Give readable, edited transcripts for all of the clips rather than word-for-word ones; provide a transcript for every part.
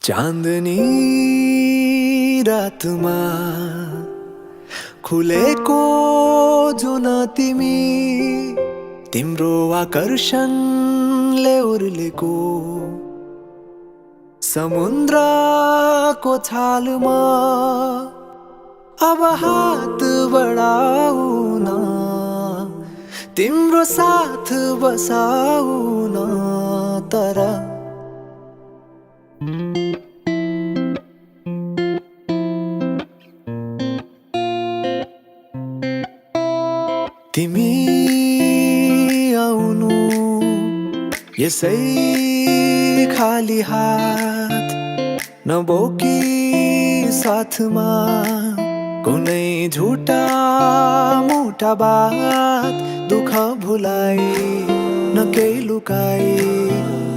चाँदनी रातमा खुलेको जुन तिमी तिम्रो आकर्षणले उर्लेको समुद्रको छालमा अब हात बढाउन तिम्रो साथ बसाउन तर तिमी आउनु यसै खाली हात नबोकी साथमा कुनै झुटा मोटा बात दुःख भुलाई न केही लुकाई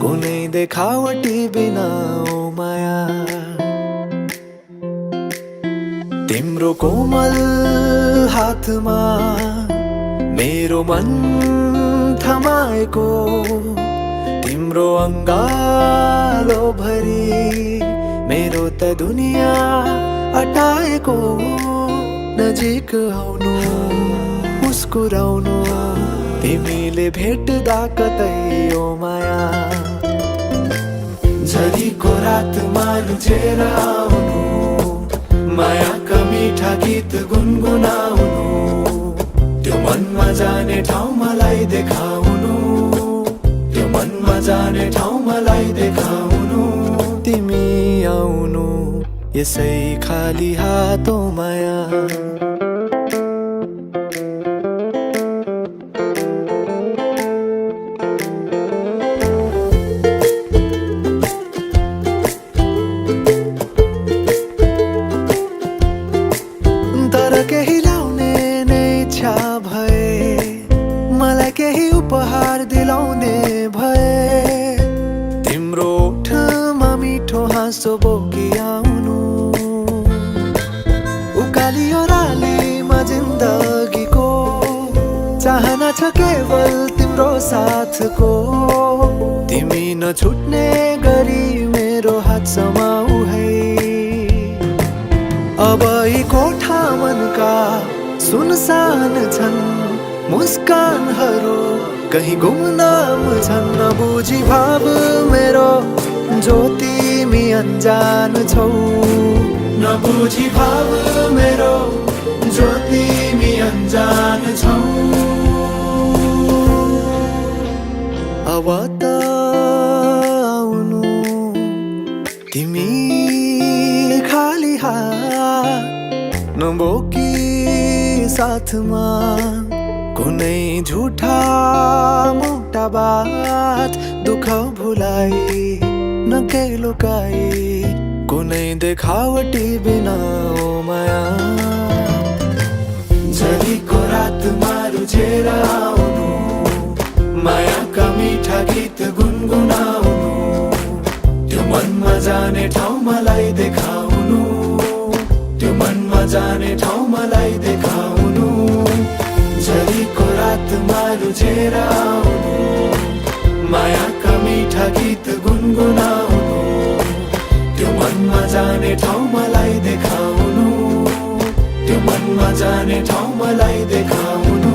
कुनै देखावटी बिना ओ माया तिम्रो कोमल हातमा मेरो मन थमाएको तिम्रो अङ्गालो भरि मेरो त दुनिया अटाएको नजिक आउनु मुस्कुराउनु तिमीले भेट्दा कतै ओ माया झरीको रातमा लुचेर आउनु मायाका मिठा गीत गुनगुनाउनु त्यो मनमा जाने ठाउँ मलाई देखाउनु त्यो मनमा जाने ठाउँ मलाई देखाउनु तिमी आउनु यसै खाली हात ओ माया तर केही ल्याउने नै इच्छा भए मलाई केही उपहार दिलाउने भए तिम्रो ओठमा मिठो हाँसो बोकी आउनु उकालियो रालीमा जिन्दगीको चाहना छ केवल तिम्रो साथको तिमी नछुट्ने गरी मेरो हात समाऊ है अब यी कोठा मनका सुनसान छन् मुस्कानहरू कहीं गुमनाम छन् नबुझी भाव मेरो जो तिमी अनजान छौ नबुझी भाव मेरो जो तिमी अनजान छौ अब त आउनु तिमी खाली हात नबोकी साथमा कुनै झुटा मोटा बात दुःख भुलाई न केही लुकाई कुनै देखावटी बिना ओ माया झरीको रातमा रुझेर आउनु मायाका मिठा गीत गुनगुनाउनु त्यो मनमा जाने ठाउँ मलाई देखाउनु त्यो मनमा जाने ठाउँ मलाई देखाउनु झरीको रातमा रुझेर आउनु मायाका मिठा गीत गुनगुनाउनु त्यो मनमा जाने ठाउँ मलाई देखाउनु त्यो मनमा जाने ठाउँ मलाई देखाउनु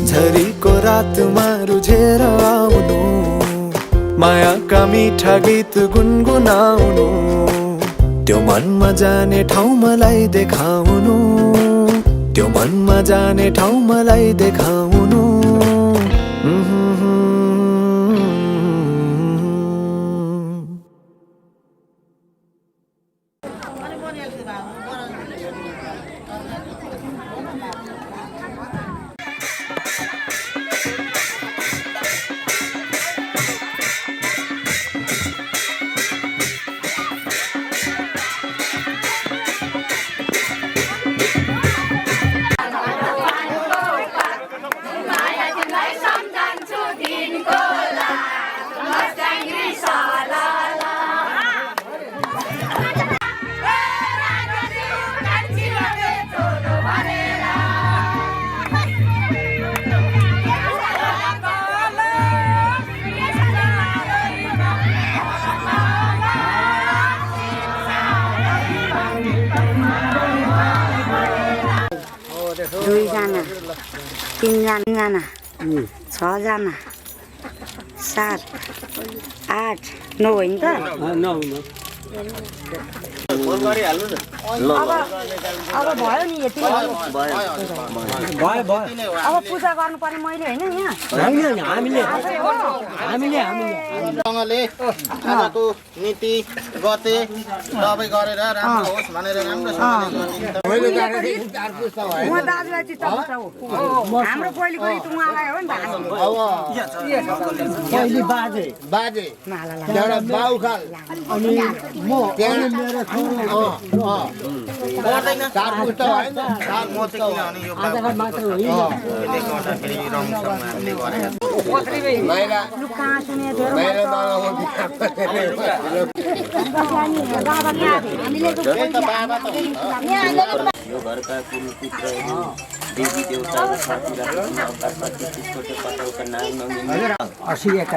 झरीको रातमा रुझेर आउनु मायाका मिठा गीत गुनगुनाउनु त्यो मनमा जाने ठाउँ मलाई देखाउनु त्यो मनमा जाने ठाउँ मलाई देखाउनु 2 जना 3 जना 6 जना 7 8 9 होइन त अब भयो नि यति अब पूजा गर्नुपर्ने मैले होइन यहाँ सँगले आजको नीति गते दबाई गरेर राम्रो होस् भनेर राम्रोसँगले म दाजुलाई चित्त बुझाउ हाम्रो पहिलेको रीति उहाँलाई हो नि त पहिले बाजे बाजे मालालाई एउटा बाउखाल अनि म अनि मेरो छोरो गर्दैन चार पुस्ता होइन चार पुस्ता भने यो आधार मात्र होइन त्यसले गर्दाखेरि रङसँगले गरेर माइला लु कहाँ सुने थियो माइला बाबा हो यो घरका कुल पितृहरू देवी देवताको साथी राख्नु अवकाशपछि त्यसको पटौका नाम नमिल्ने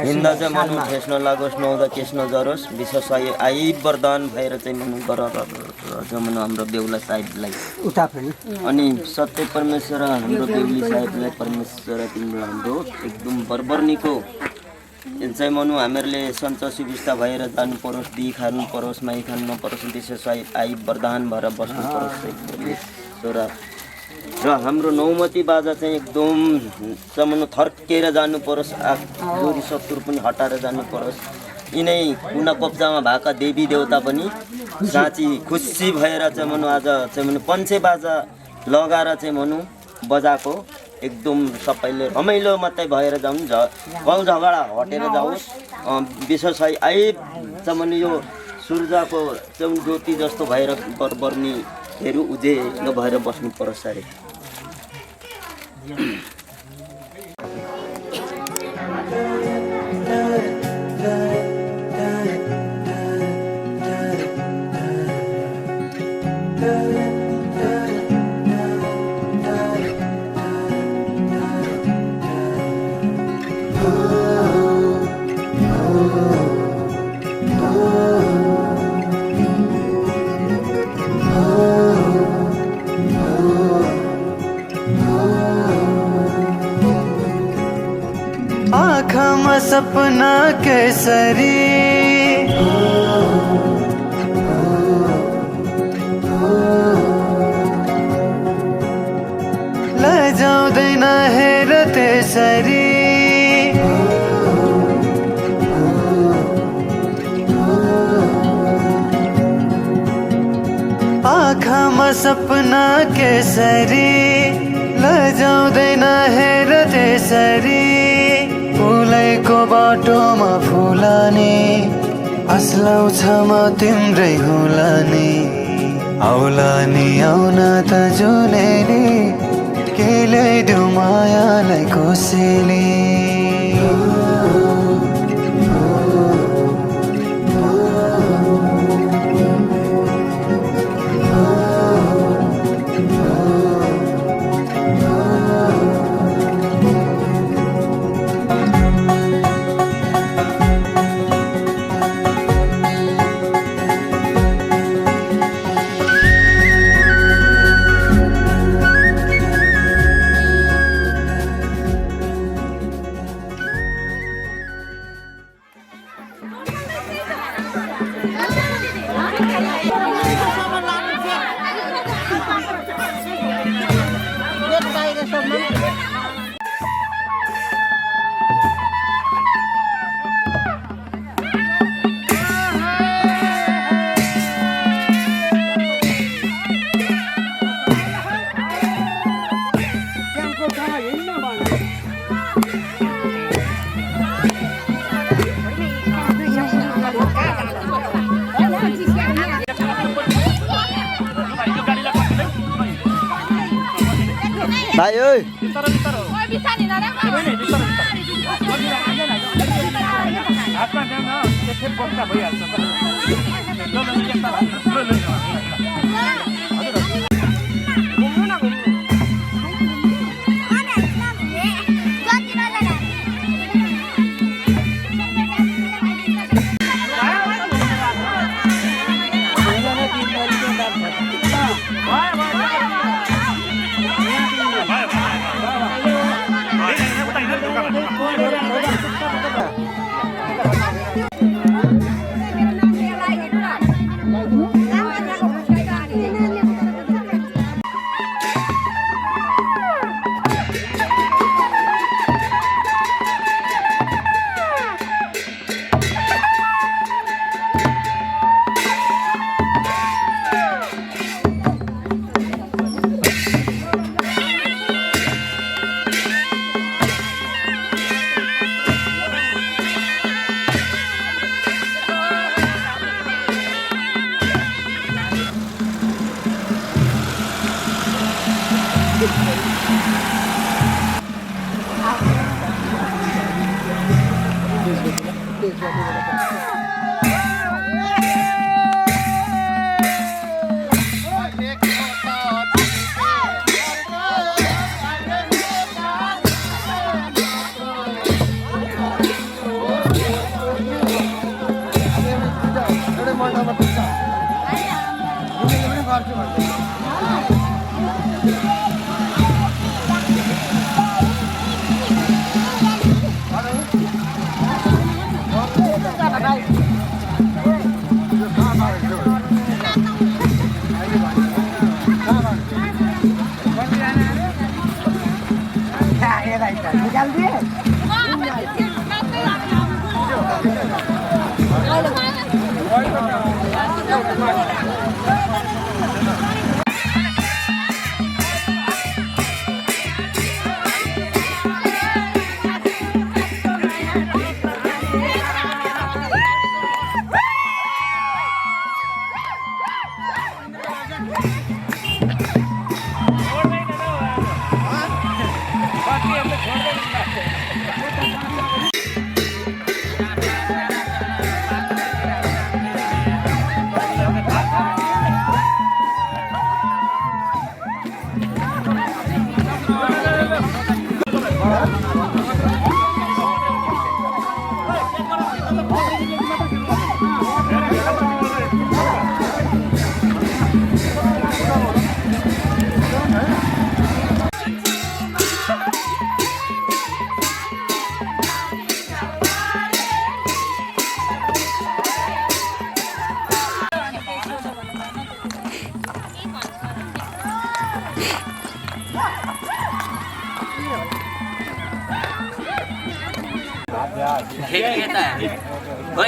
हिन्दा चाहिँ मनु ठेस्न लागोस् नहुँदा केस नजरोस् विशेष आई वरदान भएर चाहिँ मनु गर मनु हाम्रो बेहुला साहेबलाई उता पनि अनि सत्य परमेश्वर हाम्रो बेहुली साहेबलाई परमेश्वर तिम्रो हाम्रो एकदम बरबर्नीको चाहिँ मनु हामीहरूले सञ्च सुविस्ता भएर जानु परोस् दिई खानु परोस् माइ खानु नपरोस् विशेष आई वरदान भएर बस्नु परोस् परमेश्वर र हाम्रो नौमती बाजा चाहिँ एकदम सम्म थर्केर जानु परोस् जोरी शत्रु पनि हटाएर जानु परोस् यिनै कुना कब्जामा भएका देवी देवता पनि साँच्ची खुसी भएर चाहिँ मनु आज चाहिँ मनु पञ्चे बाजा लगाएर चाहिँ मनु बजाएको एकदम सबैले रमाइलो मात्रै भएर जाउँ गाउँ झगडा हटेर जाओस् विशेष आई चाहिँ मनु यो सूर्यको चाहिँ ज्योति जस्तो भएर बर्बर्नीहरू उजेलो भएर बस्नु परोस् अरे आँखामा सपना केसरी लजाउँदैन हेर त्यसरी आँखामा सपना केसरी लजाउँदैन हेर त्यसरी फुलैको बाटोमा फुलाने अस्लाउँछ म तिम्रै हुलाने आउलानी आउन त जुलेली के ल्याइदेऊ मायालाई कोसेली भाइ ओइ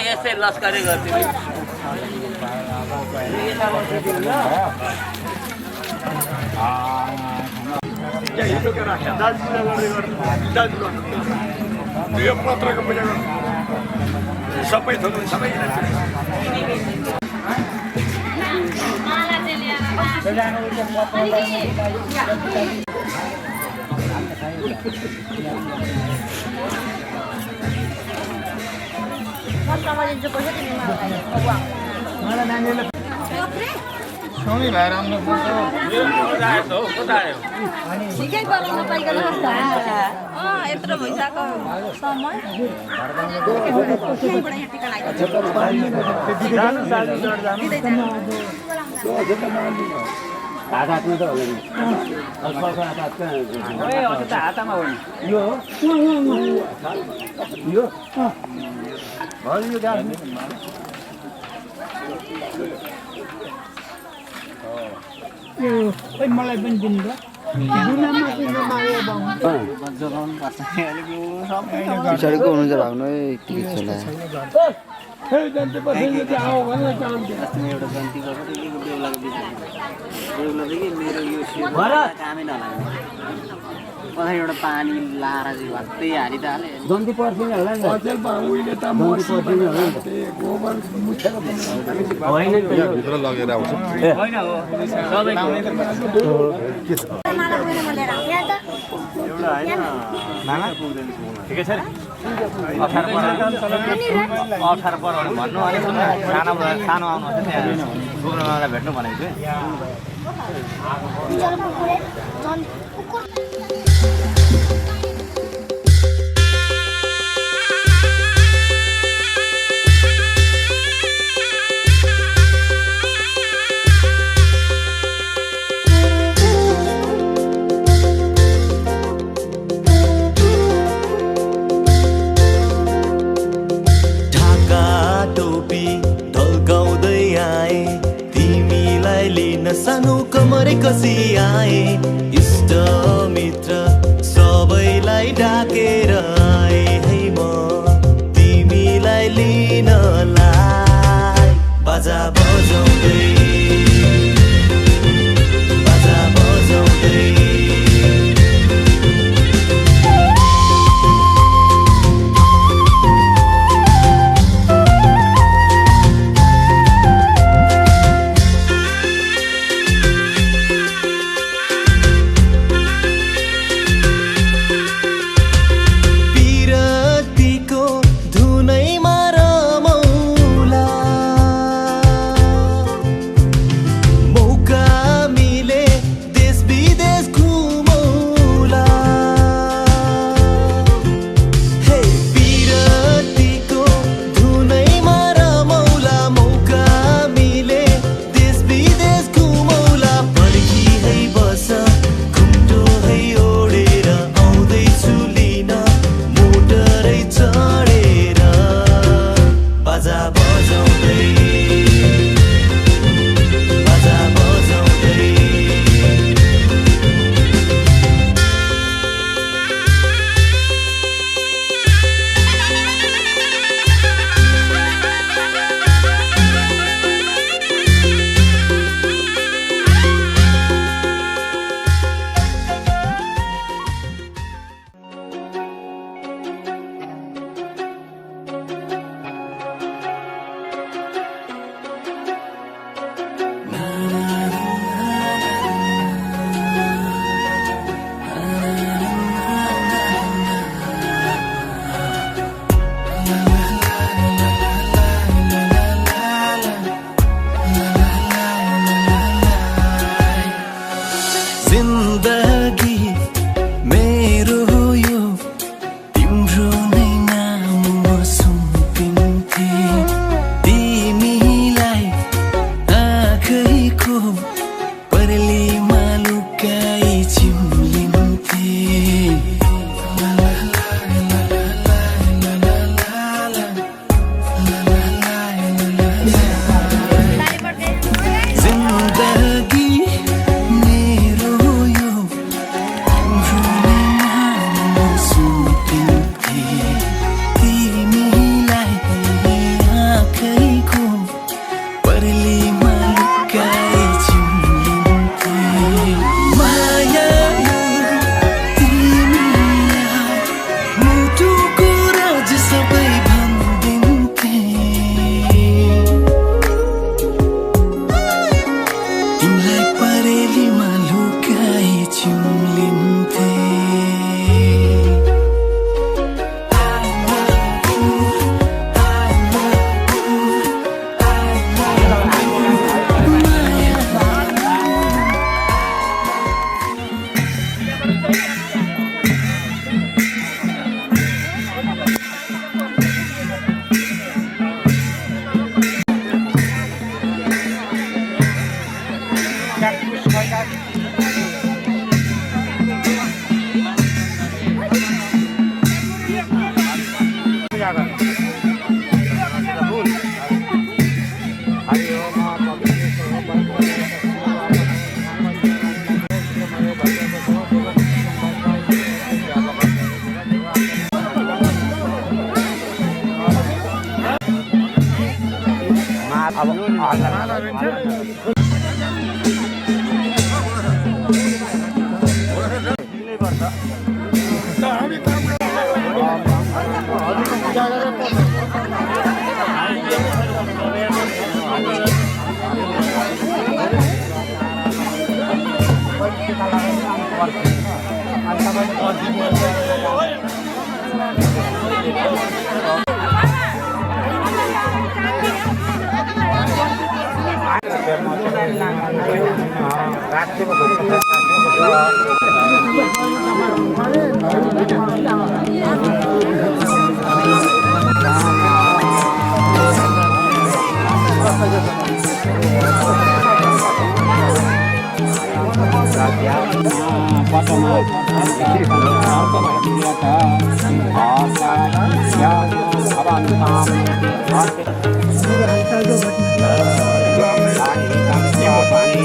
यसै लस्करी गर्थ्यो यो पत्रको पूजा सबै थोक सबै सोनी भाइ राम्रो ठिकै गराउनु पाइकन यत्रो भइसक्यो समय हातमा हो यो मलाई पनि दिनु पछाडिको हुनुहुन्छ भाग्नु यतिकै छैन एउटा जन्ती बेहुलादेखि मेरो यो कामै नलाग्ने कतै एउटा पानी लाएर चाहिँ भत्तै हालिदिहाले जन्ती पर्छ नि होला नि भित्र लगेर आउँछ होइन हो सबैको एउटा होइन नाना ठिकै छ नि 18 पर भन्नु अलिक सानो सानो आउनुहुन्छ त्यहाँ सुब्रमण्यलाई भेट्नु भनेको थिएँ ढाका सानो कमरे कसी आए इष्ट मित्र सबैलाई डाकेर आए है म तिमीलाई लिनलाई बाजा बजाउँदै बाजा बजाउँदै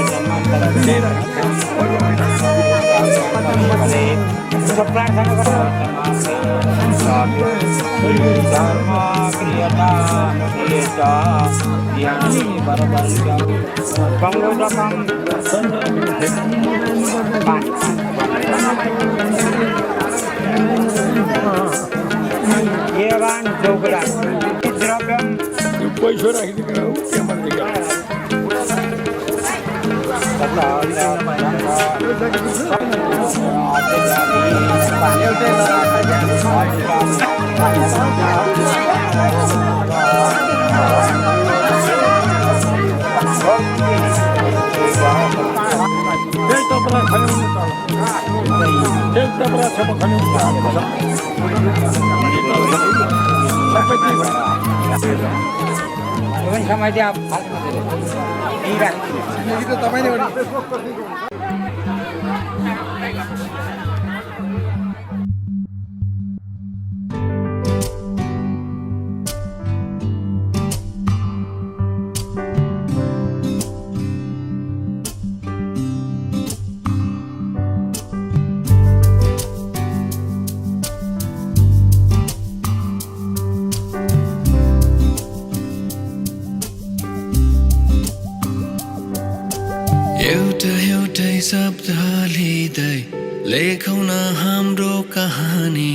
पानी पैसा राखिदिनु एउटै शब्द लिँदै लेखौँ न हाम्रो कहानी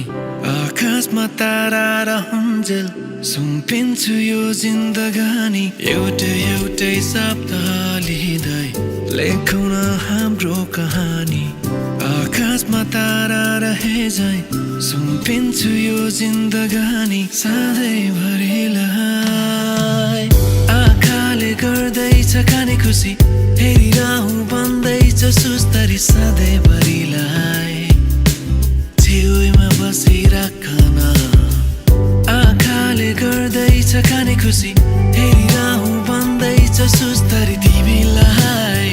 आकाशमा तारा रहन्जेल सुम्पिन्छु यो जिन्दगानी एउटै शब्द लिँदै लेखौँ न हाम्रो कहानी आकाशमा तारा रहेझै सुम्पिन्छु यो जिन्दगानी सधैँभरिलाई आँखाले गर्दैछ खाने खुसी हेरिरहँ भन्दैछ सुस्तरी सधैँभरिलाई छेउमा बसिराखन आँखाले गर्दैछ खाने खुसी हेरिरहँ भन्दैछ सुस्तरी तिमीलाई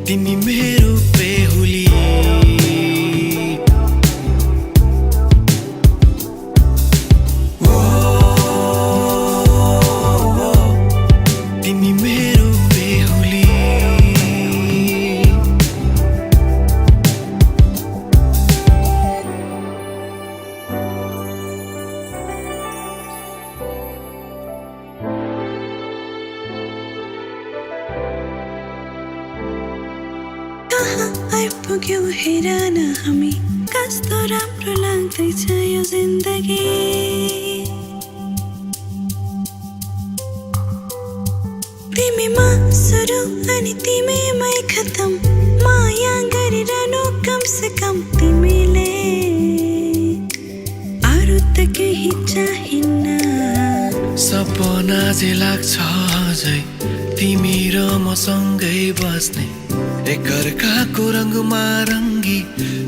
तिमी मेरो बेहुली आइपुग्यौ हेर न हामी कस्तो राम्रो लाग्दैछ यो जिन्दगी तिमीमा सुरु अनि तिमीमै खतम माया गरिरहनु कम से कम तिमीले अरू त केही चाहिन्न सपना जे लाग्छ अझै तिमी र मसँगै बस्ने एकअर्काको रङमा रङ्गी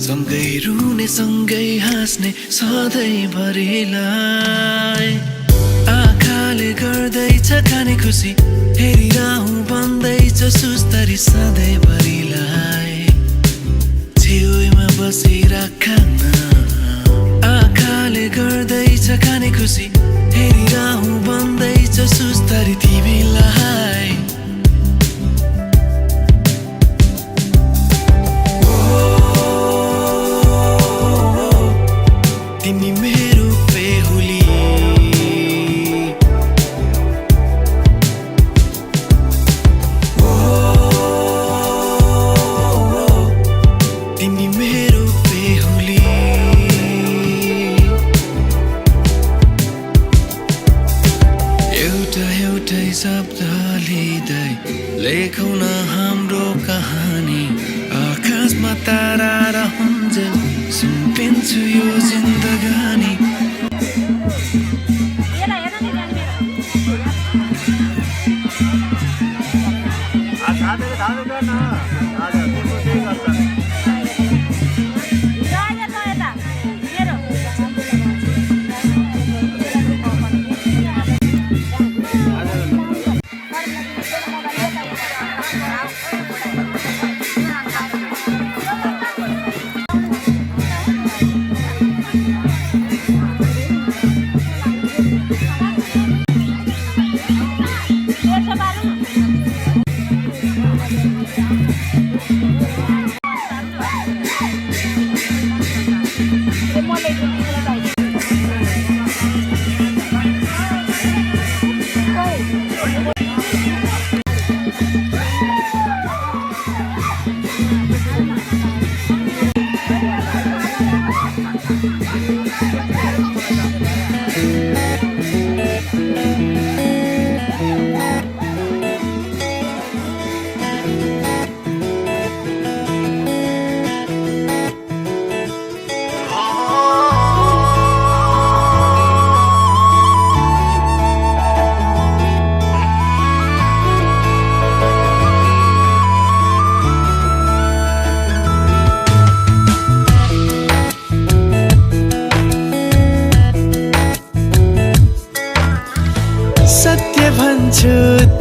सँगै रुने सँगै हाँस्ने सधैँभरिलाई आँखाले गर्दैछ खाने खुसी हेरिरहँ भन्दैछ सुस्तरी सधैँभरिलाई छेउमा बसिराखन आँखाले गर्दैछ खाने खुसी हेरिरहँ भन्दैछ सुस्तरी तिमीलाई तिमी मेरो बेहुली तिमी मेरो बेहुली एउटै शब्द लिँदै लेखौँ न हाम्रो कहानी आकाशमा तारा रहन्जेल सुम्पिन्छु यो जिन्दगानी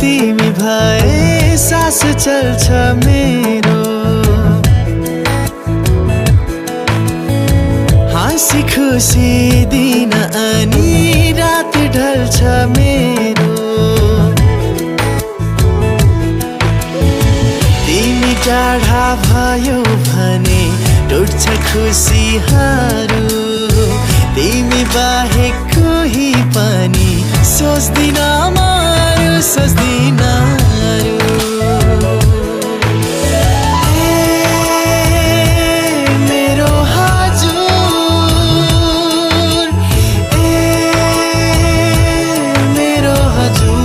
तिमी भए सास चल्छ मेरो हाँसी खुसी दिन अनि रात ढल्छ मेरो तिमी टाढा भयो भने टुट्छ खुसीहरू तिमी बाहेक कोही पनि सोच्दिन मारू सोच्दिन मेरो हजुर मेरो हजुर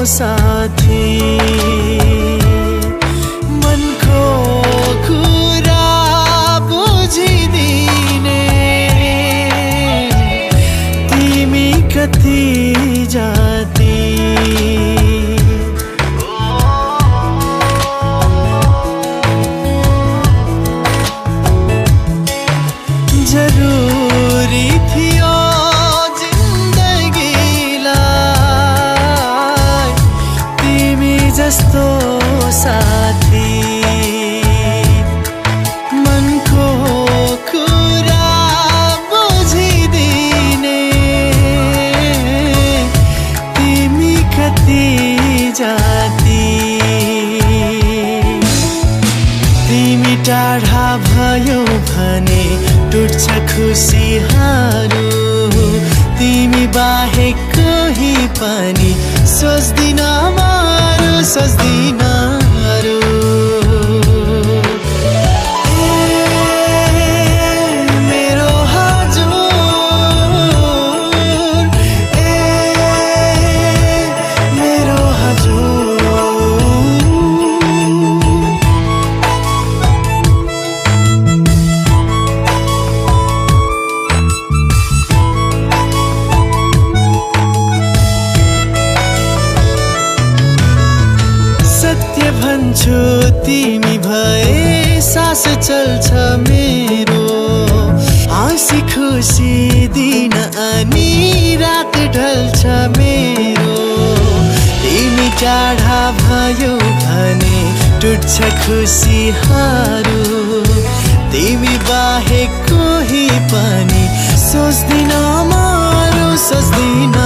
साथी मनको कुरा बुझिदिने तिमी कति जाति जरुरी थियो जस्तो साथी मनको कुरा बुझिदिने तिमी कति जाति तिमी टाढा भयो भने टुट्छ खुसीहरू तिमी बाहेक कोही पनि सोच्दिन मारू सोच्दिन मेरो हजुर मेरो हजुर भन्छु तिमी भए सास चल्छ मेरो हाँसी खुसी दिन अनि रात ढल्छ मेरो तिमी टाढा भयो भने टुट्छ खुसीहरू तिमी बाहेक कोही पनि सोच्दिन मारू सोच्दिन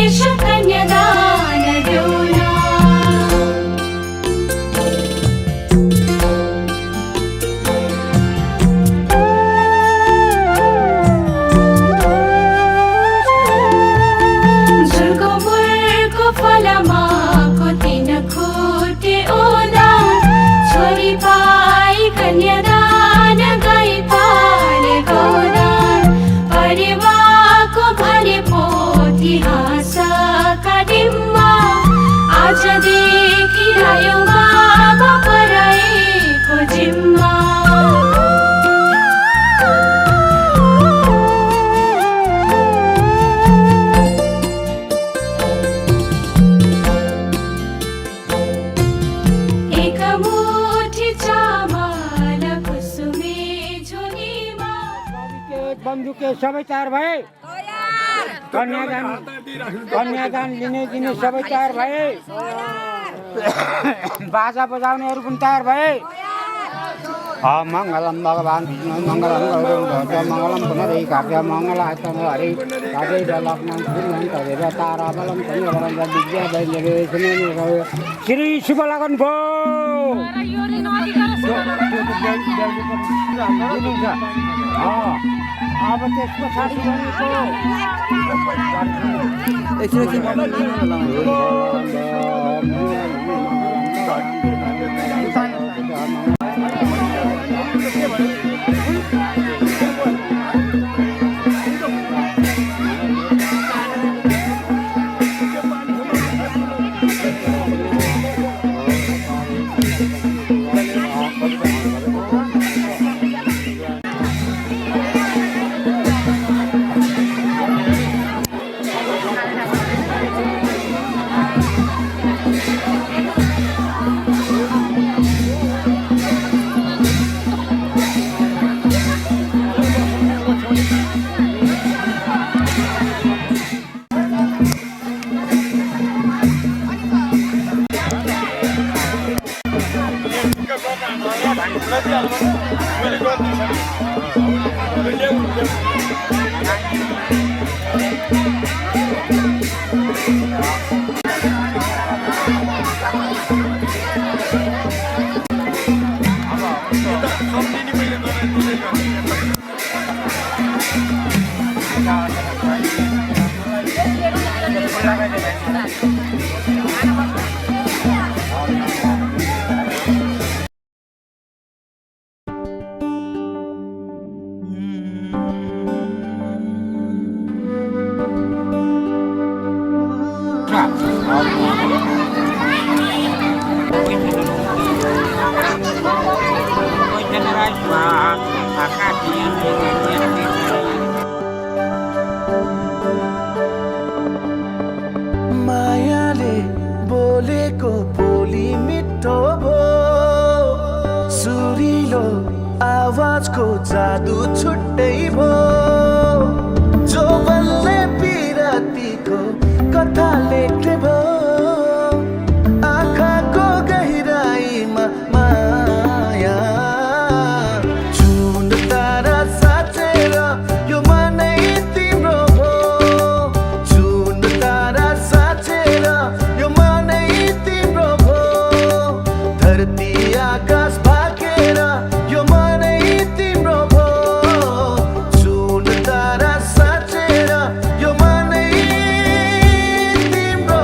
विशेष कन्यादान देऊन झुलको मुरको फलमाको तिन खुटे उदान छोरी पाई कन्यादान गाई पाले गोदान परिवारको भने पोथी हाँसका डिम्बा आज देखिरह्यो बाबा पराएको जिम्मा एक मुठी चामल कुसुमे झोलीमा बन्दुके सबै तयार भए कन्यादान लिने दिने सबै तयार भए बाजा बजाउनेहरू पनि तयार भए मङ्गलम भगवान् विष्णु मङ्गलम मङ्गलम पुनरैकाभ्य मङ्गलायतन हरि तदेव लग्नं श्रीमन् तदेव ताराबलं तदेव विद्या वैद्यवे श्री शुभ लगन भो अब त्यस पछाडि भनेको मायाले बोलेको बोली मिठो भो सुरिलो आवाजको जादु छुट्टै भो जो बल्ले पिरातीको कथा लेख्ने भो आँखाको गहिराईमा माया जुन तारा साँचेर यो मनै तिम्रो भो जुन तारा साँचेर यो मनै तिम्रो भो धरती आकाश भागेर यो मनै तिम्रो भो जुन तारा साँचेर यो मनै तिम्रो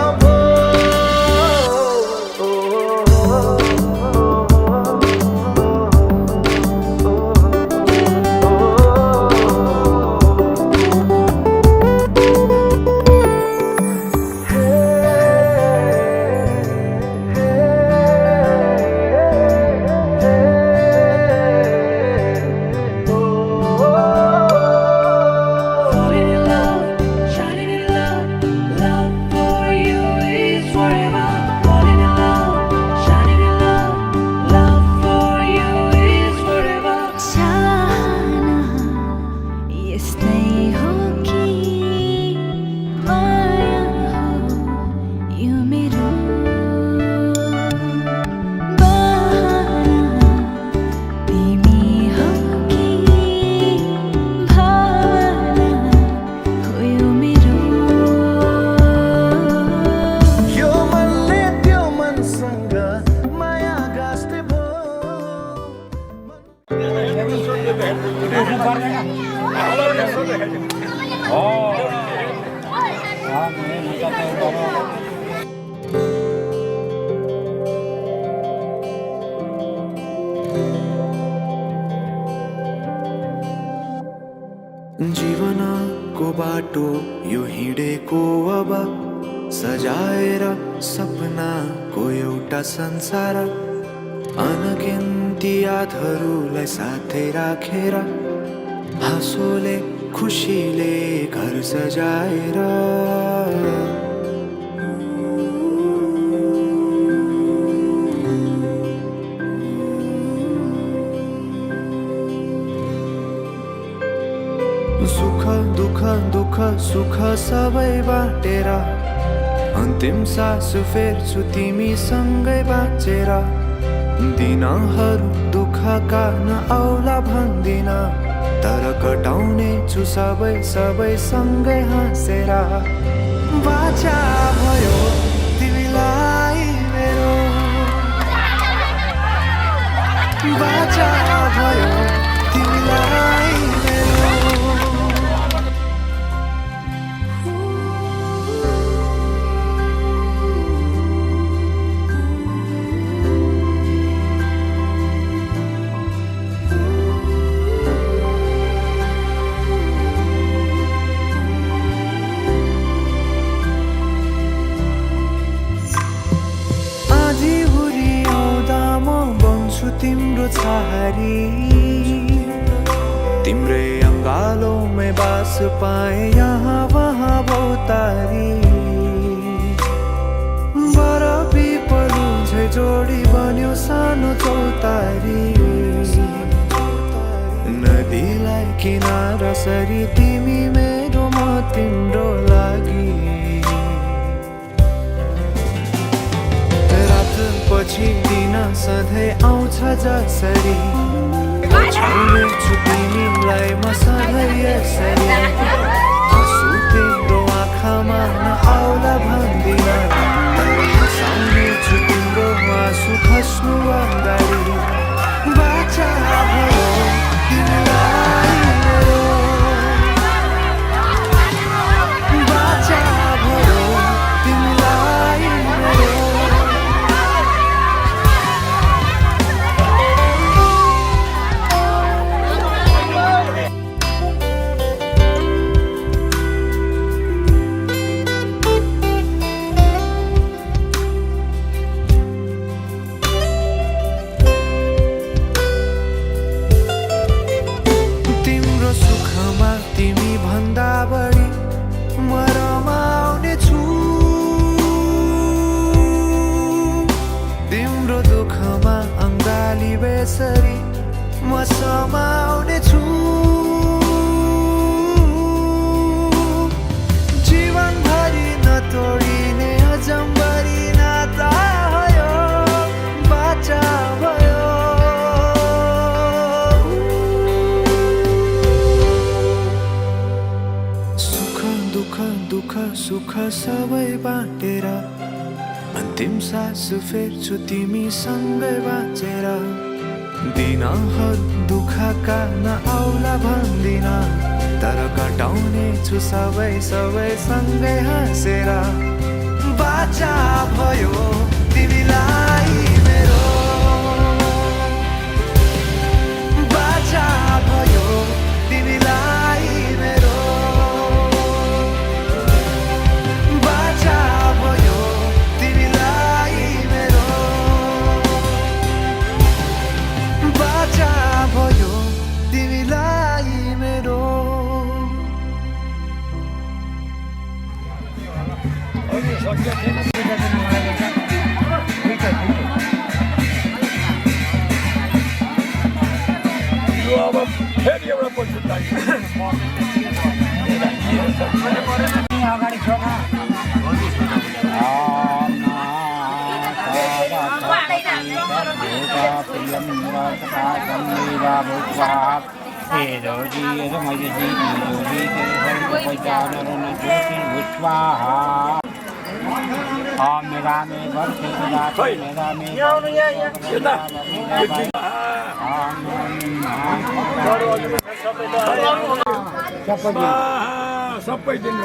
बाटो यो हिँडेको अब सजाएर सपनाको एउटा संसार अनगिन्ती यादहरूलाई साथै राखेर हाँसोले खुसीले घर सजाएर सुख दुःख दुःख सुख सबै बाटेर अन्तिम सास फेर्छु तिमीसँगै बाँचेर दिनहरू दुःखका नआउला भन्दिन तर कटाउने छु सबै सबै सँगै हाँसेर बाचा भयो तिमीलाई मेरो बाचा भयो तिमीलाई मेरो तिम्रो छहारी तिम्रै अङ्गालोमै बास पाए यहाँ वहाँ भौतारी बर पिपलु झै जोडी बन्यो सानो चौतारी नदीलाई किनारा सरी तिमी मेरो म तिम्रो लागि पछि दिन सधैँ आउँछ जसरी छाउनेछु तिमीलाई म सधैँ यसरी आँसु तिम्रो आँखामा नआउला भन्दिन हँसाउनेछु तिम्रो आँसु खस्नु अगाडि बाचा भयो तिमीलाई मेरो बाचा भयो तिमीलाई मेरो म समाउने छु जीवनभरि नतोडिने अजम्बरी नाता भयो बाचा भयो सुख दुःख दुःख सुख सबै बाटेर अन्तिम सास फेर्छु तिमीसँगै बाँचेर दिनहरू दुःखका नआउला भन्दिन तर कटाउने छु सबै सबै सँगै हाँसेर बाचा भयो तिमीलाई मेरो बाचा भयो तिमीलाई मेरो बाचा भयो तिमीलाई मेरो बाचा भयो तिमीलाई मेरो यो अब फेरि एउटा पछि अगाडि छोरा सबै दिन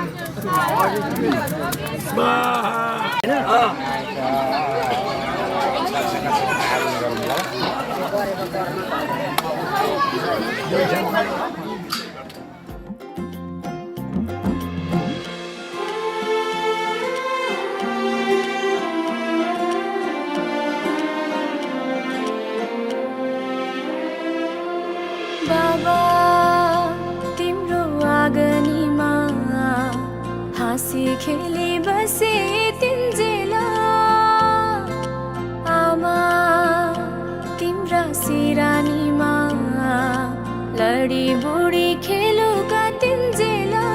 खेली बसे तिन्जेला आमा तिम्रा सिरानीमा लडी बुढी खेलुका तिन्जेला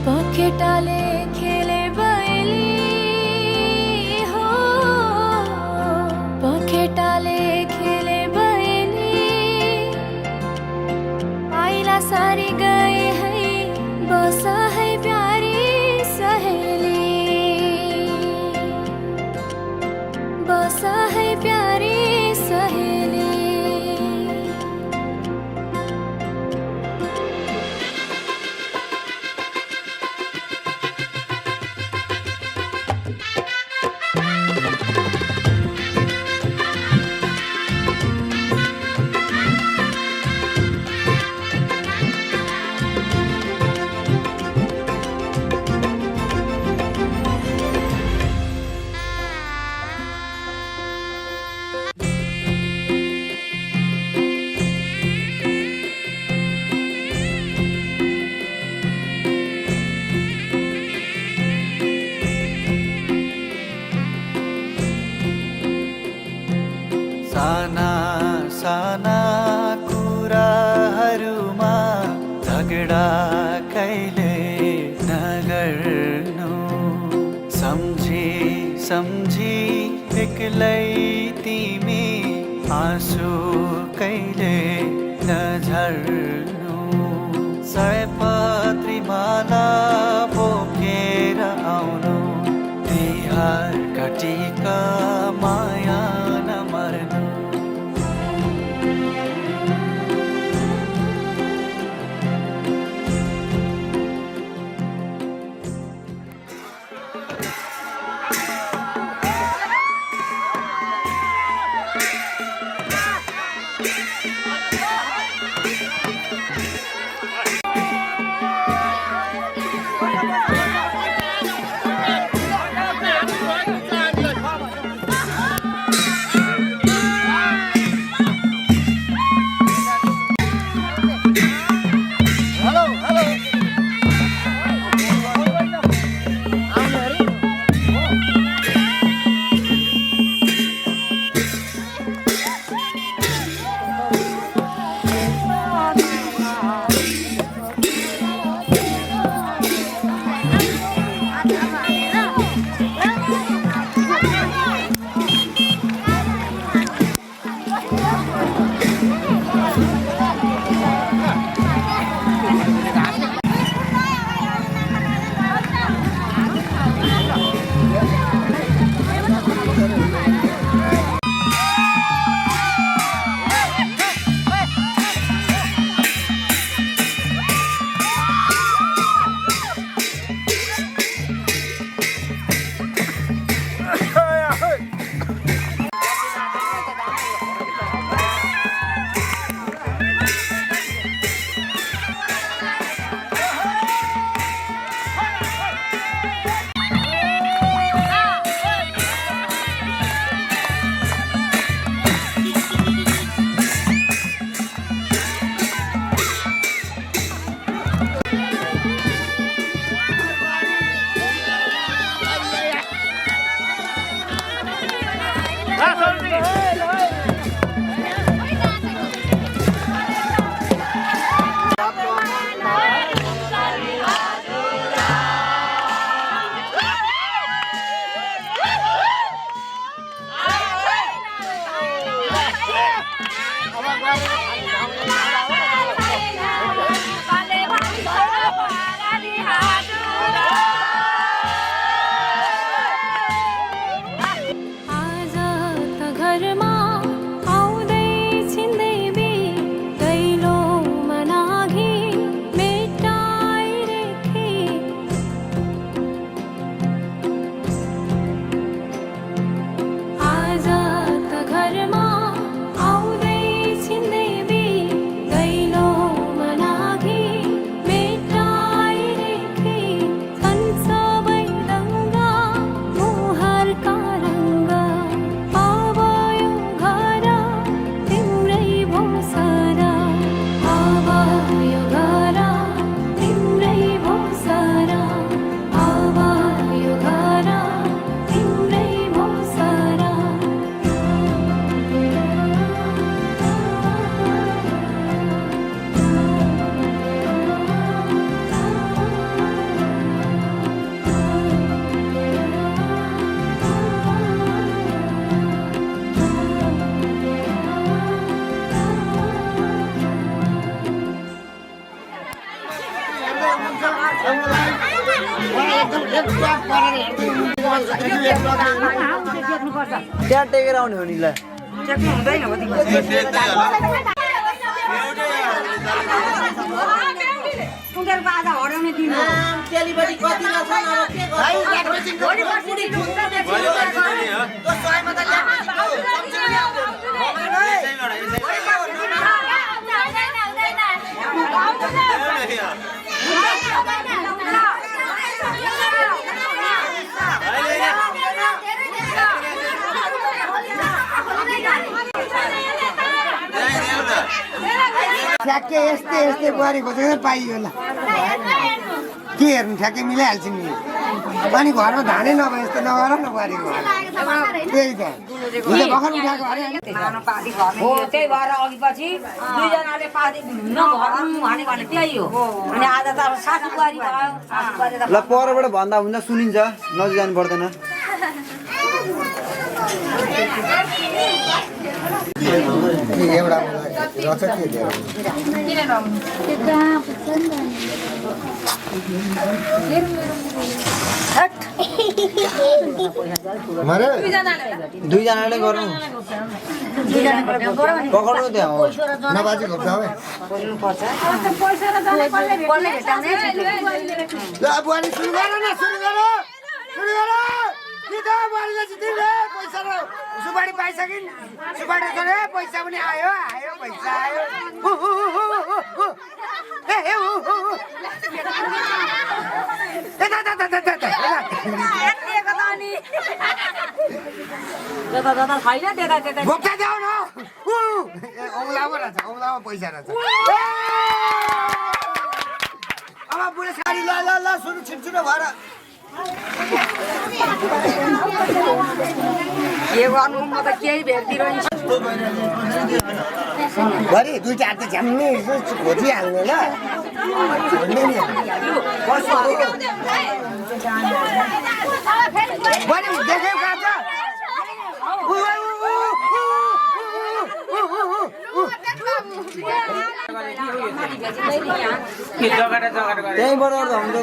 पखेटाले खेले बयली हो पखेटाले खेले बयली आइला सारी गए है बसा है प्यारी सहेली बसा है प्यारी सहेली साना साना कुराहरूमा झगडा कहिले नगर्नु सम्झी सम्झी एक्लै तिमी आँसु कहिले नझर्नु सयपत्री माला बोकेर आउनु तिहार घटीका माया नमर्नु त्यहाँ टेकेर आउने हो नि ल टेक्नु हुँदैन हो उनीहरूको आधा हराउने दिन हो चेलीबेटी कति नछन् अब के ठ्याक्कै यस्तै यस्तै बुहारी खोजेर पाइयो ल के हेर्नु ठ्याक्कै मिलाइहाल्छ नि अनि घरमा धानै नभए जस्तो नगर न बुहारीको त्यही त भर्खर उठाएको अरे हो त्यही भएर अघि पछि दुईजनाले पार्टी नभर्नु भनेको त्यही हो अनि आज त अब सासु बुहारी भयो सासु बुहारी त ल परबाट भन्दा हुन्छ सुनिन्छ नजिक जानु पर्दैन एउटा रच के दिएर दुईजनाले गर्नु पकाउनु त्यहाँ हो नबाजी खोज्छ है ल बुहारी सुरु गर न सुरु गर कि त बुहारीले जित्दिले पैसा र सुपारी पाइसकिन् सुपारी गरे पैसा पनि आयो आयो पैसा आयो बोक्दा जाऊ न औलामा रहेछ औलामा पैसा रहेछ अब बुढे साडी ल ल ल सुरु छिटछिटो भएर के गर्नु म त केही भेट्दिरहन्छ भरे दुईटा हात झ्याम्मै खोजिहाल्ने ल बढी देख्यौ कान्छ त्यहीँबाट हुन्छ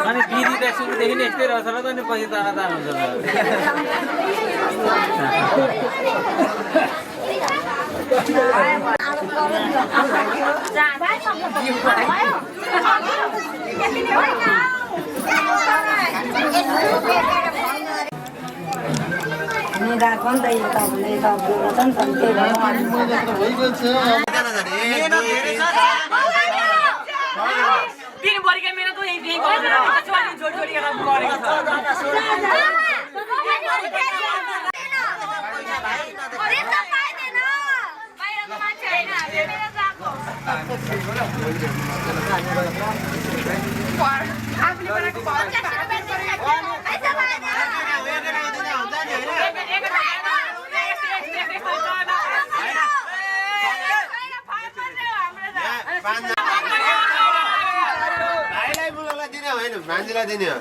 अनि बिदी त सुरुदेखि नै यस्तै रहेछ र त नि पछि ताना तान हुन्छ दिनभरिकै मेहनत त यही जोडी जोडी गरेर गरेको मान्छेलाई दिने हो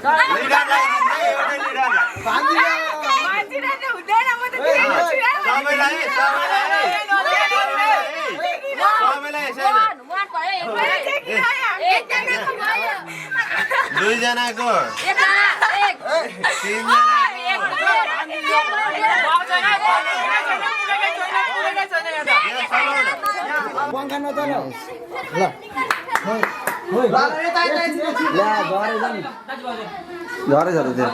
दुईजनाको पङ्खा नचलाओस् ल झरे झरे त्यो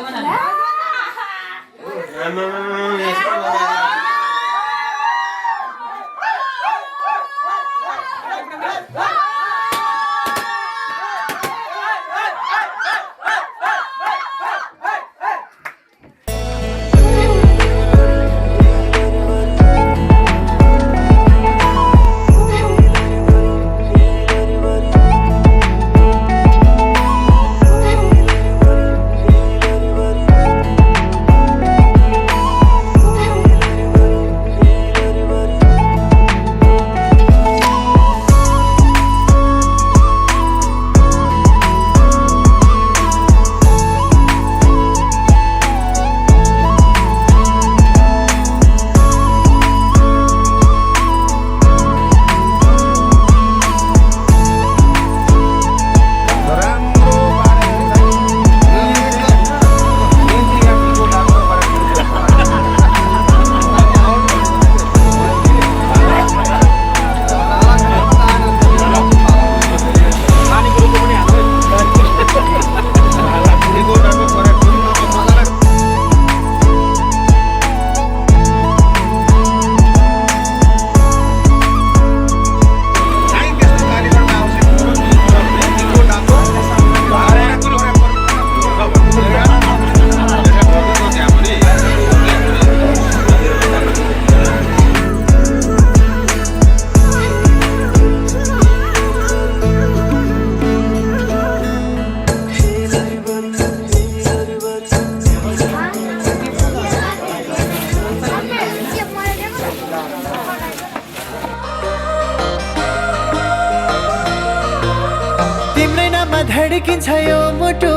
धड्किन्छ यो मुटु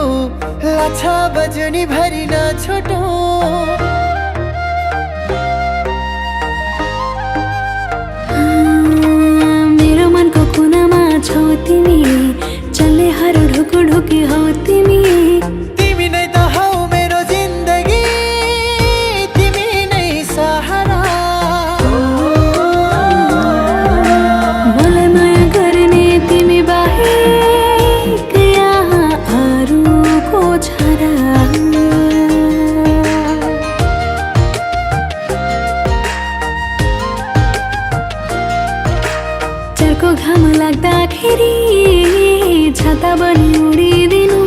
लाग्छ बजुनी भरि नछुटु मेरो मनको कुनामा छौ तिमी चल्ने हर ढुकु ढुकी हौ तिमी तिमी नै त हौ मेरो जिन्दगी तिमी नै सहारा मलाई माया गर्ने तिमी बाहेक यहाँ अरूको छरा चर्को घाम लाग्दाखेरि छाता बनी उडिदिनु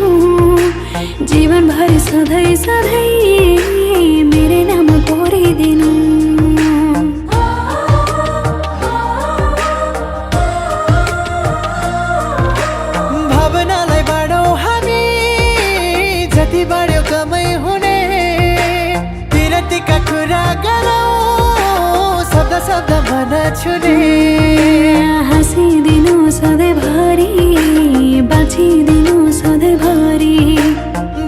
जीवनभरि सधैँ सधैँ मेरो नाम कोरिदिनु भावनालाई बाँडौँ हामी जति बाँड्यो कमै हुने विरतिका कुरा गरौँ शब्द शब्द भन छुने हाँसिदिनु सधैँभरि बाँचिदिनु सधैँभरि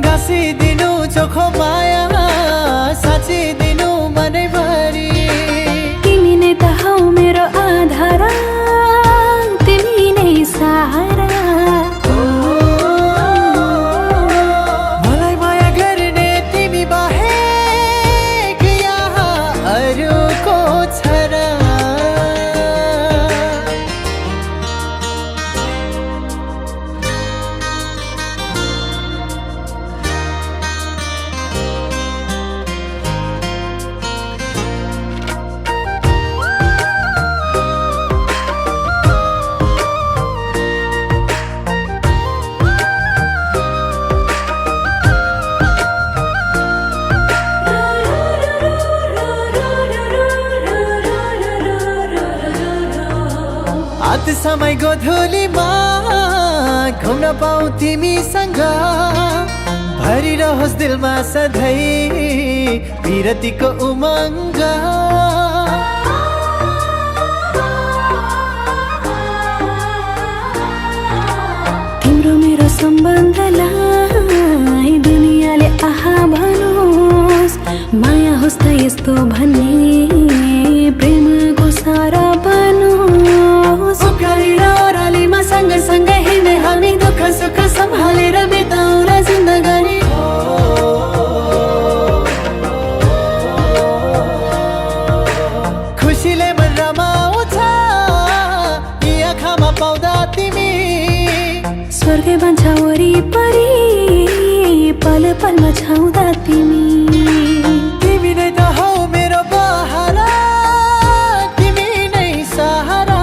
गाँसिदिनु चोखो माया साँचिदिनु मनैभरि तिमी नै त हौ मेरो आधार तिमी नै सहारा मलाई माया गर्ने तिमी बाहेक यहाँ अरूको छरा आत समय गोधुलीमा घुम्न पाऊ तिमीसँग भरिरहोस् दिलमा सधैँ विरतिको उमङ्ग तिम्रो मेरो सम्बन्धलाई दुनियाँले आहा भनोस् माया होस् त यस्तो भन्ने प्रेमको सारा बनोस् उकाली र ओह्रालीमा सँगसँगै हिँड्ने हामी दुःख सुख सम्हालेर बिताउला जिन्दगानी खुसीले मन रमाउँछ यी आँखामा पाउँदा तिमी स्वर्गै बन्छ वरिपरि पल पलमा छाउँदा तिमी तिमी नै त हौ मेरो बहारा तिमी नै सहारा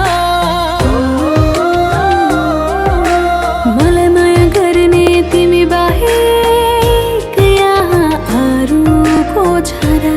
मलाई माया गर्ने तिमी बाहेक यहाँ अरूको छरा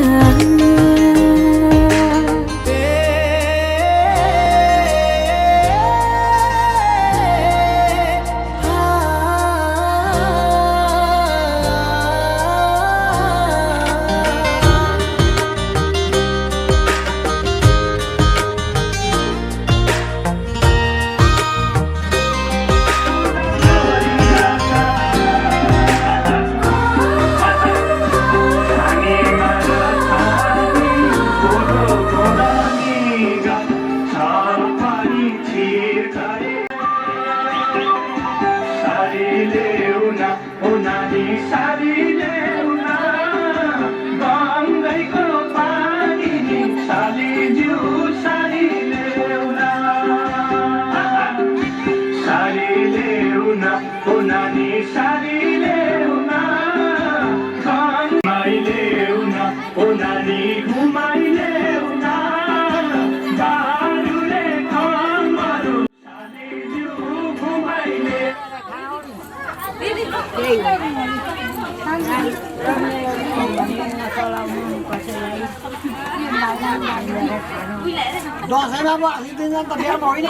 दसैँमा म दिनजना त बिहामा होइन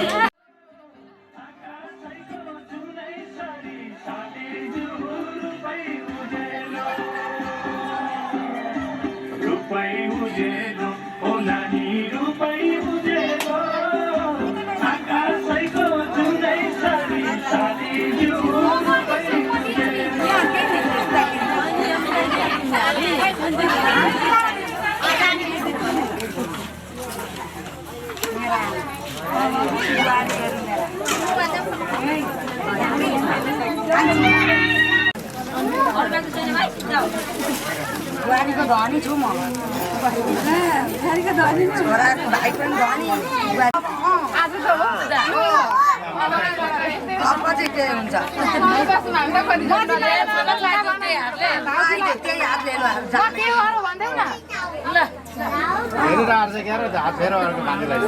आकाशैको जुनै सारी सारी जिउ बुहारीको धनी छु म बुहारीको धनी छोराको भाइ पनि धनी अब चाहिँ के हुन्छ त्यही हातले हेरेर आएर चाहिँ क्या हात फेर मान्छेलाई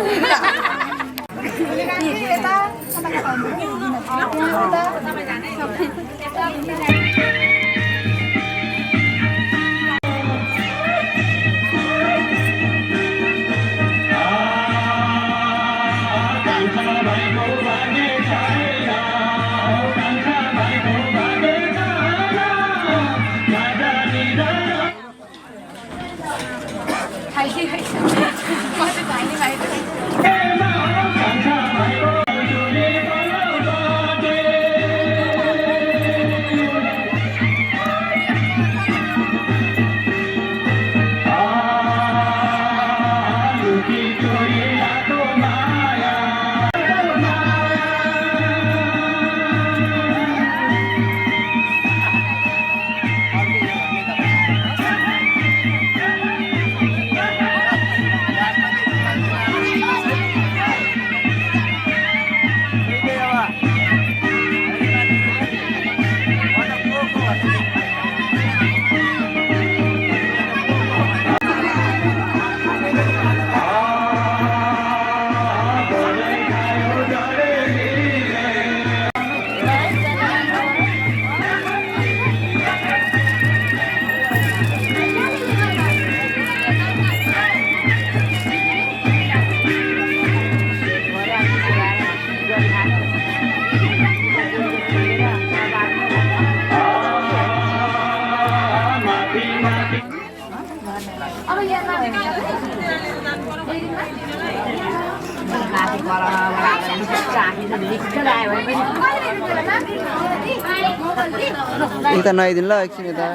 यता नआइदिनु ल एकछिन यता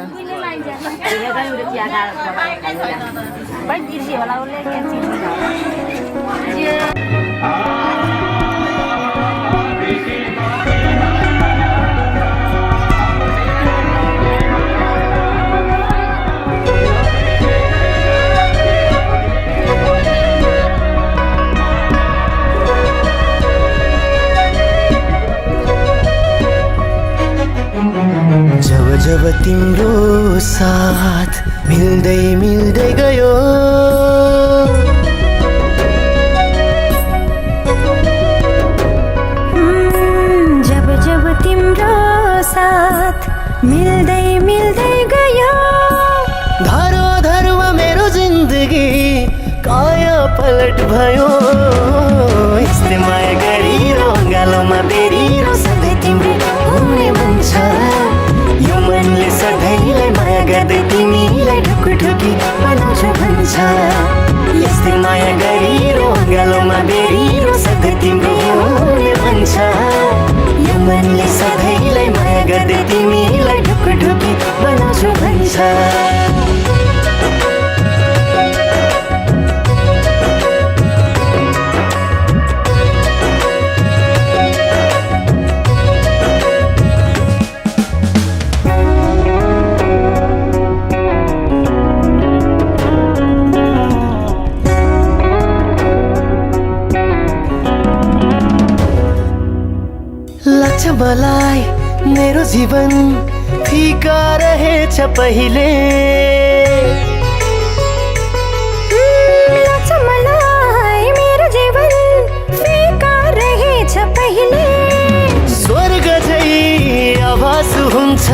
जब तिम्रो साथ मिल्दै मिल्दै गयो जब जब तिम्रो साथ मिल्दै मिल्दै गयो धरो धरमा मेरो जिन्दगी काया पलट भयो यस्तै माया गरिरो गालोमा बेरिरो सधैँ तिम्रो हुने मन छ यो मनले सधैँलाई माया गर्दै तिमीलाई ढुकढुकी बनाउँछ भन्छ यस्तै माया गरिरो गालोमा बेरिरो सधैँ तिम्रो हुने मन छ यो मनले सधैँलाई माया गर्दै तिमीलाई ढुकढुकी बनाउँछ भन्छ लाग्छ मलाई मेरो जीवन फिका रहेछ पहिले लाग्छ मलाई मेरो जीवन फिका रहेछ पहिले स्वर्ग झै आभास हुन्छ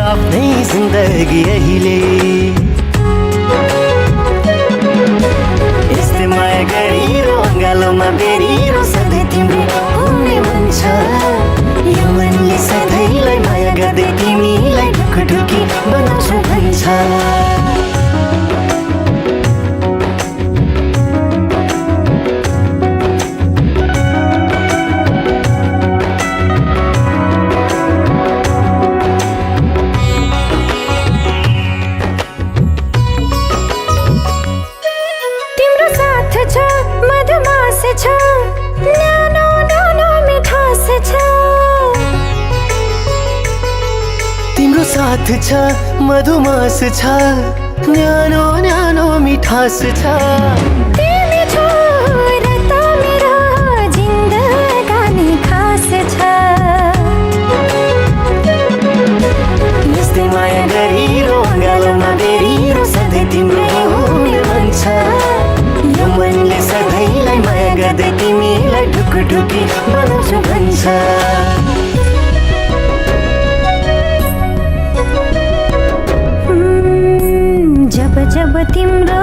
आफ्नै जिन्दगी अहिले यस्तै माया गरिरो गालोमा बेरिरो सधैँ तिम्रो हुने मन छ यो मनले सधैँलाई माया गर्दै तिमीलाई ढुकढुकी बनाउँछ भन्छ तिम्रो साथ छ मधुमास छ न्यानो न्यानो मिठास छ तिम्रो साथ छ मधुमास छ न्यानो न्यानो मिठास छ तिमी छोड त मेरो जिन्दगानी खास छ यस्तै माया गरिरो अँगालोमा बेरिरो सधैँ तिम्रो हुने मन छ यो मनले सधैँलाई माया गर्दै तिमीलाई ढुकुढुकी बनाउँछु भन्छ जब जब तिम्रो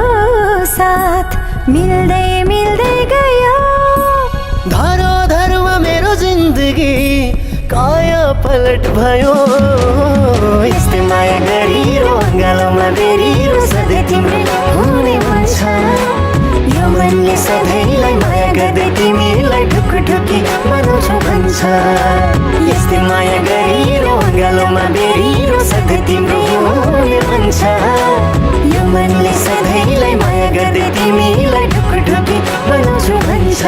साथ मिल्दै मिल्दै गयो धरोधरमा मेरो जिन्दगी काया पलट भयो यस्तै माया गरिरो अँगालोमा बेरिरो सधैँ तिम्रो हुने मन छ यो मनले सधैँलाई माया गर्दै तिमीलाई ढुकुढुकी बनाउँछु भन्छ यस्तै माया गरिरो अँगालोमा बेरिरो सधैँ तिम्रो हुने मन छ यो मनले सधैँलाई माया गर्दै तिमीलाई ढुकुढुकी बनाउँछु भन्छ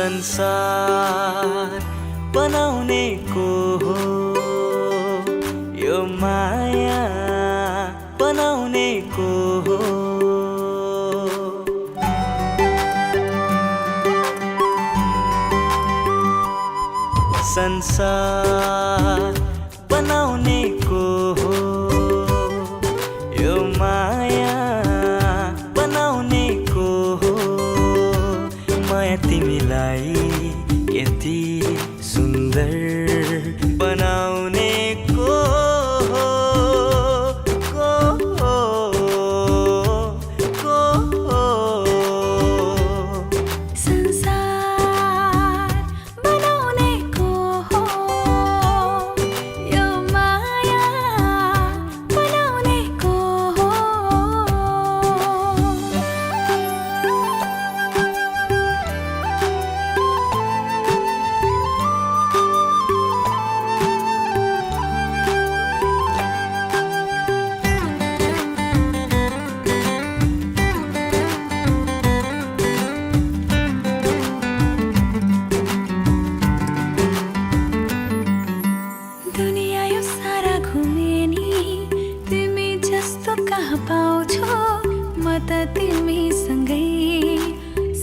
संसार बनाउने को हो यो माया बनाउने को हो संसार बनाउने को हो यो माया बनाउने को हो माया तिमीलाई यति सुन्दर बनाउने को हो संसार बनाउने को हो यो माया बनाउने को हो दुनिया यो सारा घुमे नि तिमी जस्तो कहाँ पाउँछौ म त तिमीसँगै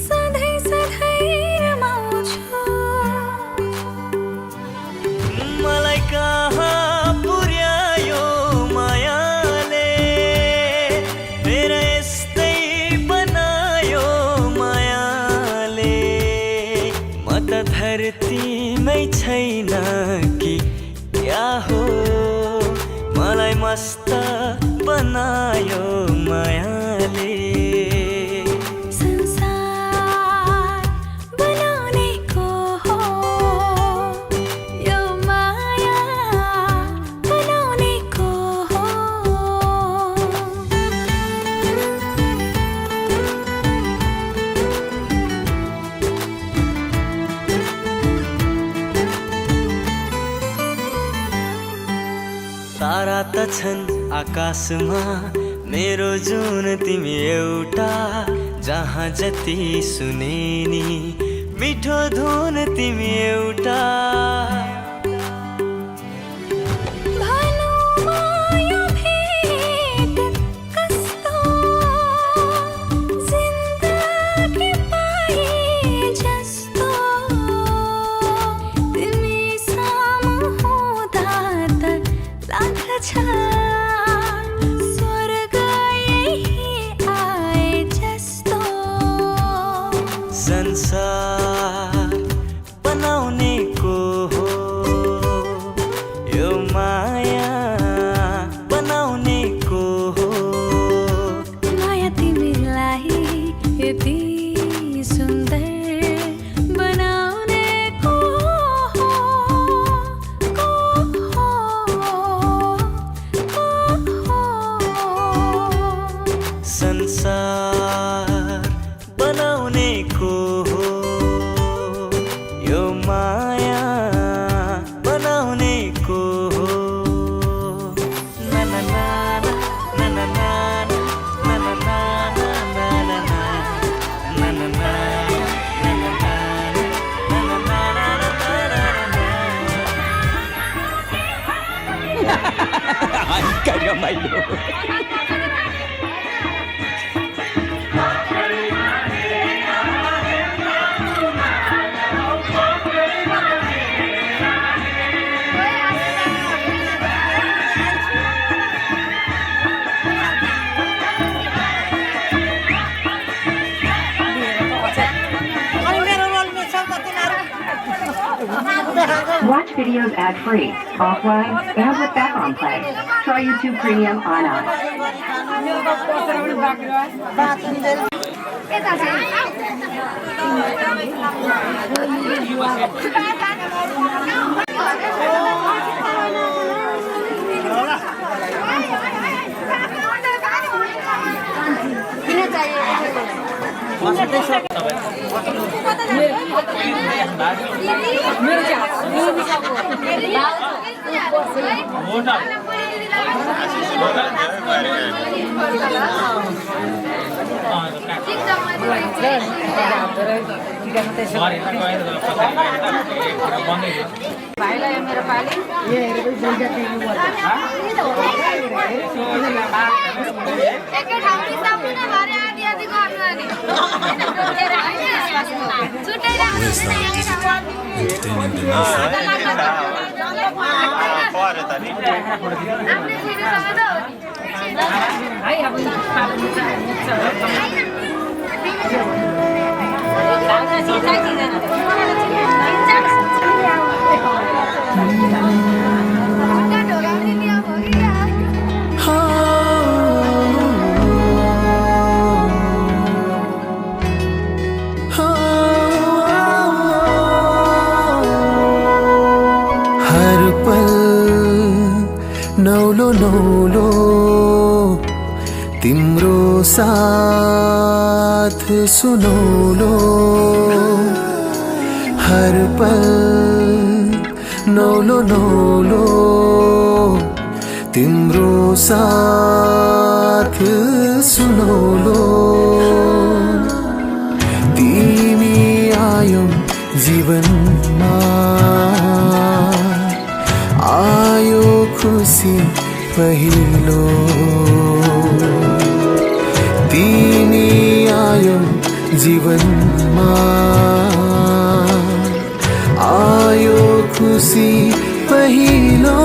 सधैँ सधैँ रमाउँछु मलाई कहाँ पुर्यायो मायाले मेरा यस्तै बनायो मायाले म त धरतीमै छैन कि क्या हो मलाई मस्त बनायो मायाले संसार बनाउने को हो यो माया बनाउने को हो तारा त छन् आकाशमा मेरो जुन तिमी एउटा जहाँ जति सुने नि मिठो धुन तिमी एउटा भनौँ यो भेट कस्तो जिन्दगी पाए जस्तो तिमी सामु हुँदा त लाग्छ स्वर्ग यही आए जस्तो संसार बनाउने को हो यो माया बनाउने को हो माया तिमीलाई यति सुन्दर बनाउने को हो संसार बनाउने को हो यो माया बनाउने को हो ना ना ना ना ना ना ना ना ना ना ना ना ना ना Watch videos ad-free, offline, and with background play. Try YouTube Premium on us. मेरो चाहिँ भाइलाई मेरो पाली एकै ठाउँमा सबै नै भरे आदि आदि गर्नु अनि छुट्टै राख्नु एकै ठाउँमा आफ्नै फेरिसँग त हो है अब हर पल नौलो नौलो तिम्रो साथ सुनौलो हर पल नौलो नौलो तिम्रो साथ सुनौलो तिमी आयौ जीवनमा आयो खुसी पहिलो तिमी आयो जीवनमा आयो खुसी पहिलो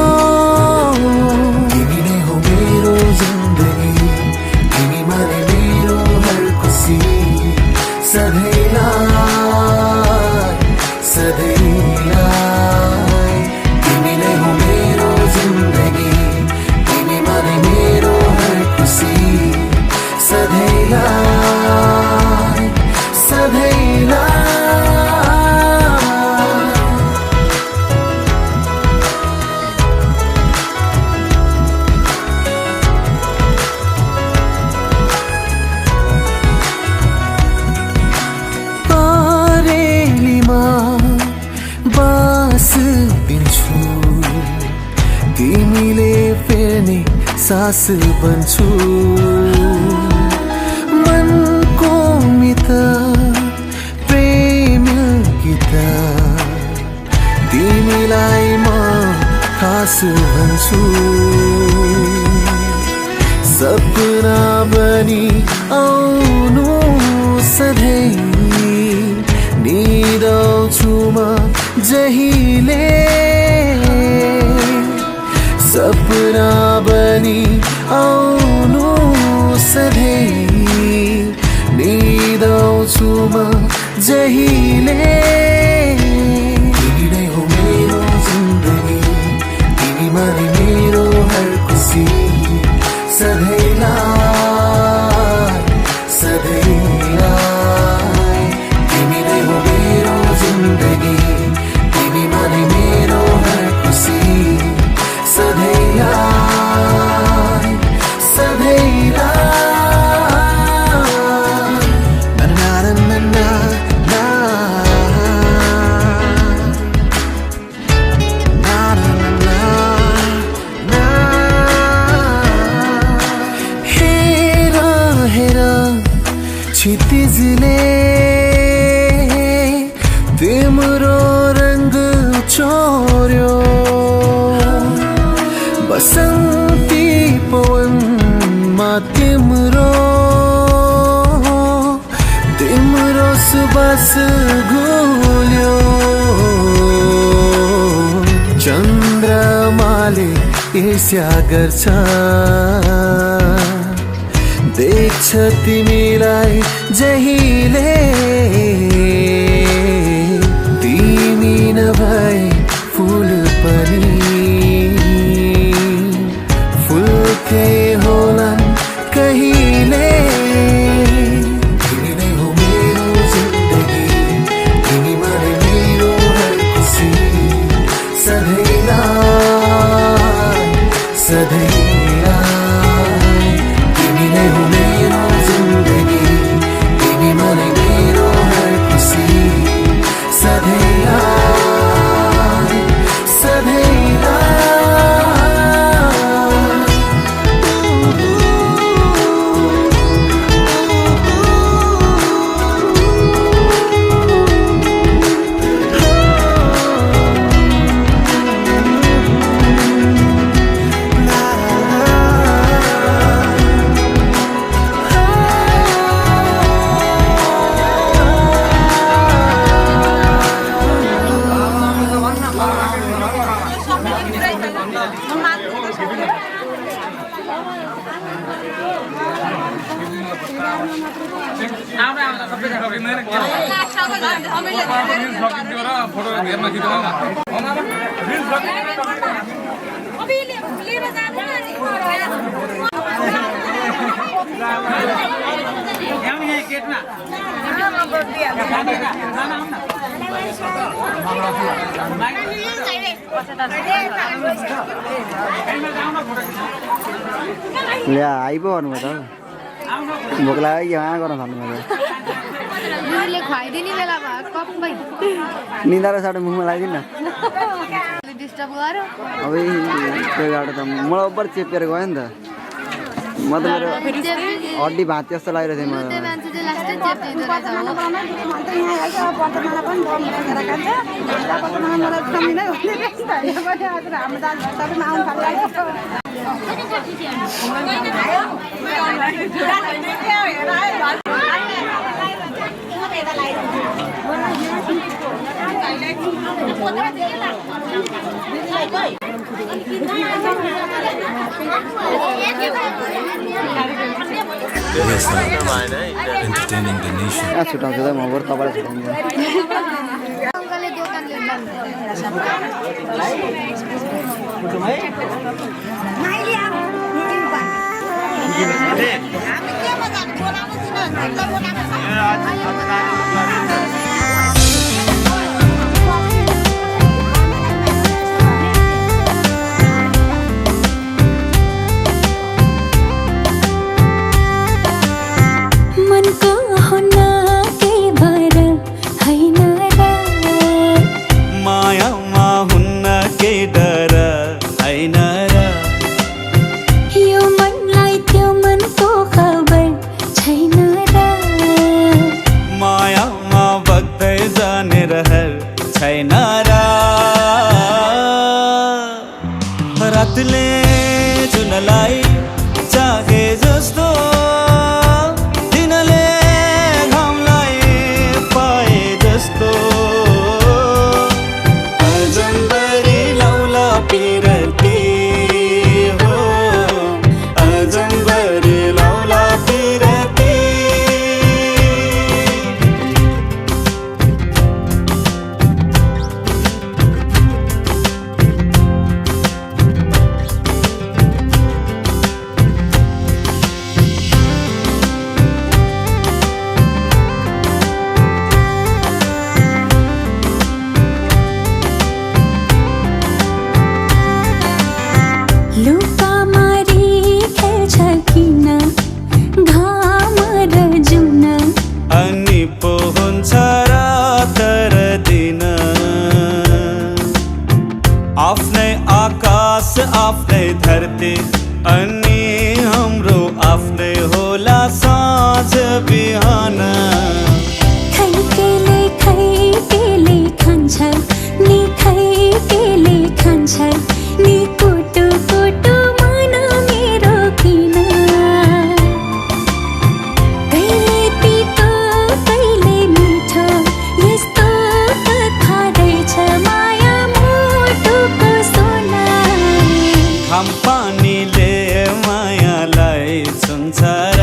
तिमी नै हो मेरो जिन्दगी तिमी माने मेरो हर खुसी सधैँलाई सधैँलाई तिमी नै हो मेरो जिन्दगी तिमी माने मेरो हर खुसी सधैँलाई सधैँलाई परेलीमा बास दिन्छु तिमीले फेर्ने सास बन्छु मनको मित प्रेम गीत तिमीलाई म खास भन्छु सपना बनी आउनु सधैँ निदाउँछु म जहिले सपना बनी आउनु सधैँ निदाउँछु म जहिले तिमी नै हो मेरो जिन्दगी तिमी माने मेरो हर खुसी सधैँलाई सधैँलाई तिमी नै हो मेरो जिन्दगी तिमी माने मेरो हर खुसी सधैँलाई सधैँलाई na na na na na na na हेरा हेरा क्षितिजले तिम्रो रंग चोर्यो बसन्ती पवनमा तिम्रो तिम्रो सुबास घुल्यो चन्द्रमाले ईर्ष्या गर्छ देख्छ तिमीलाई जहिले तिमी नभए फुल पनि फुल्थे होलान् कहिले तिमी नै हो मेरो जिन्दगी तिमी माने मेरो हर खुसी सधैँलाई सधैँलाई तिमी नै हो मेरो जिन्दगी तिमी माने मेरो हर खुसी सधैँलाई सधैँलाई ल्या आइपो भन्नुभयो त भोक लाग्यो कि यहाँ गर्न भन्नुभयो खुवाइदिने बेला भयो कपै निदा र साटो मुखमा लगाइदिनु न डिस्टर्ब गर्यो अब त्यो गाडो त मलाई ओभर चेपेर गयो नि त म त मेरो हड्डी भाँती जस्तो लागिरहेको थियो मलाई मान्छे चाहिँ लास्टै चेप्दिँदो entertaining the nation. छुट्याउँछु त म बरु तपाईँलाई छुट्याउँछु अङ्कलले दोकानले मनको हुना के भर हैन र मायामा हुन्न के डर हैन र यो मनलाई त्यो मनको खबर छैन र मायामा बग्दै जाने रहर छैन र रातले जुनलाई चाहे जस्तो दिनले घामलाई पाए जस्तो अजम्बरी लौला पिरती हो अजम्बरी लौला पिरती लुका मारी खेल्छ किन घाम र जुन अनि पो हुन्छ रात र दिन आफ्नै आकाश आफ्नै धरती अनि हाम्रो आफ्नै होला साँझ बिहान खैकेले खान्छ नि खैकेले खान्छ नि कुटु कुटु मन मेरो किन कहिले पितो कहिले मिठो यस्तो कथा रहेछ माया मुटुको सोना घाम पानीले मायालाई छुन्छ र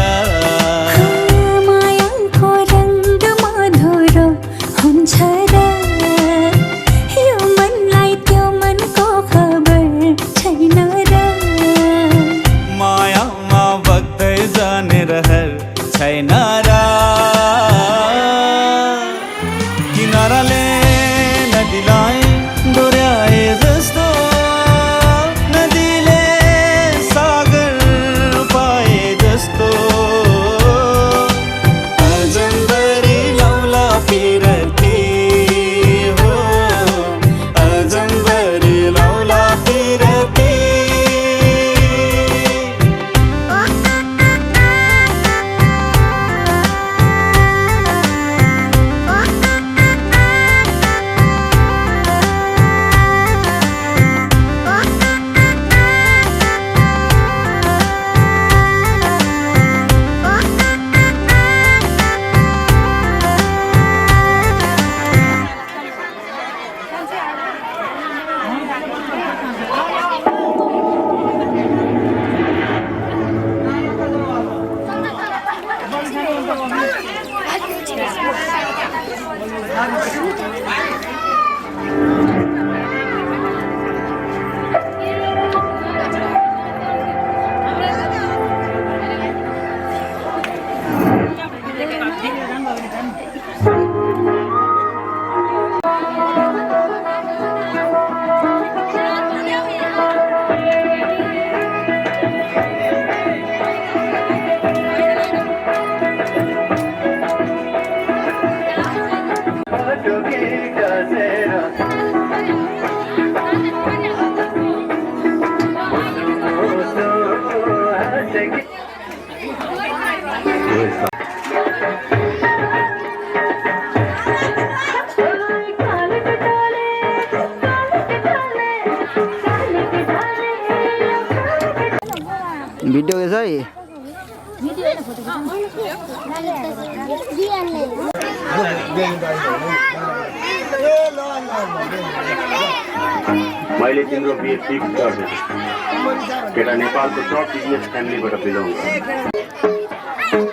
मायाको रङ्ग मधुरो हुन्छ र यो मनलाई त्यो मनको खबर छैन र मायामा बग्दै जाने रहर छैन र किनाराले नदीलाई डोर्याए जस्तो नदीले भिडियो के छ है मैले तिम्रो बिहे फिक्स गर्छु केटा नेपालको टप बिजनेस फ्यामिलीबाट बिलोङ गर्छ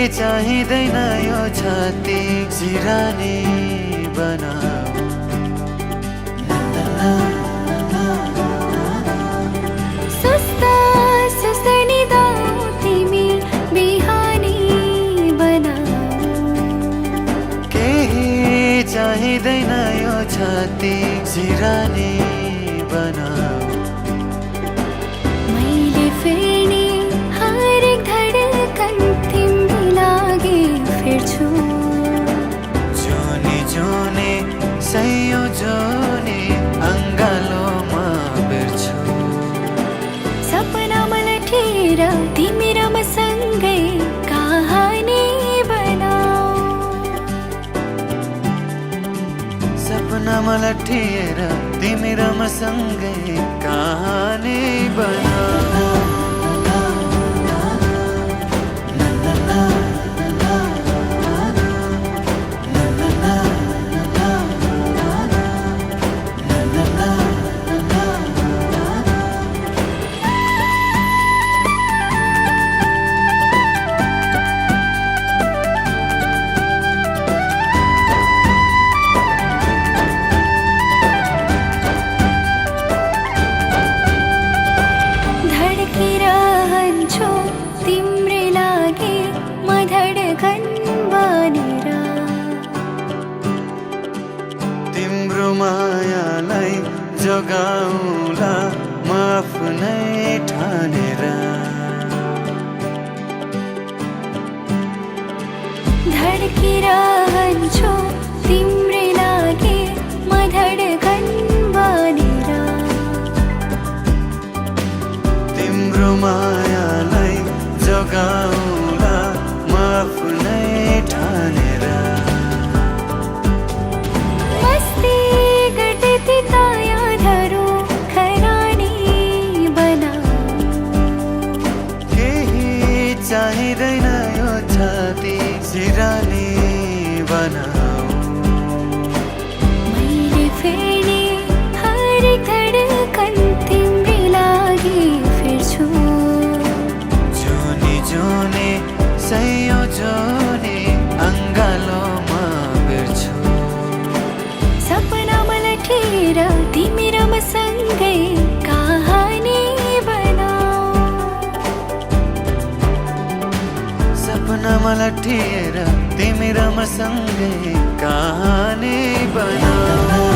चाहिँदैन यो छाती सिरानी बनाऊ सस्ता सस्तनी दाऊ तिमी बिहानी बनाऊ केही चाहिँदैन यो छाती सिरानी बनाऊ मैले फेर्ने हरेक धडकन तिमी लागि फेर्छु जोनी जोनी सैयो जोनी अङ्गालोमा बेर्छु सपनामा लठेर तिमी र म सँगै कहानी बनाऊ सपनामा लठेर तिमी र म सँगै कहानी बनाऊ धड्किरहन्छु तिम्रै लागि म धडकन बनेर तिम्रो मायालाई जोगाउला म आफ्नै ठानेर धड्किरहन्छु तिम्रै लागि म धडकन बनेर तिम्रो मायालाई जोगाउला म आफ्नै ठानेर मस्ती गटती यादहरू खरानी बनाऊ केही चाहिँदैन यो छाती सिरानी बनाऊ मैले फेर्ने हरेक धडकन तिम्रै लागि फेर्छु जोनी जोनी सैयो जोनी अङ्गालोमा बेर्छु सपनामा लठेर तिमी र म सँगै कहानी बनाऊ सपनामा लठेर तिमी र म सँगै कहानी बनाऊ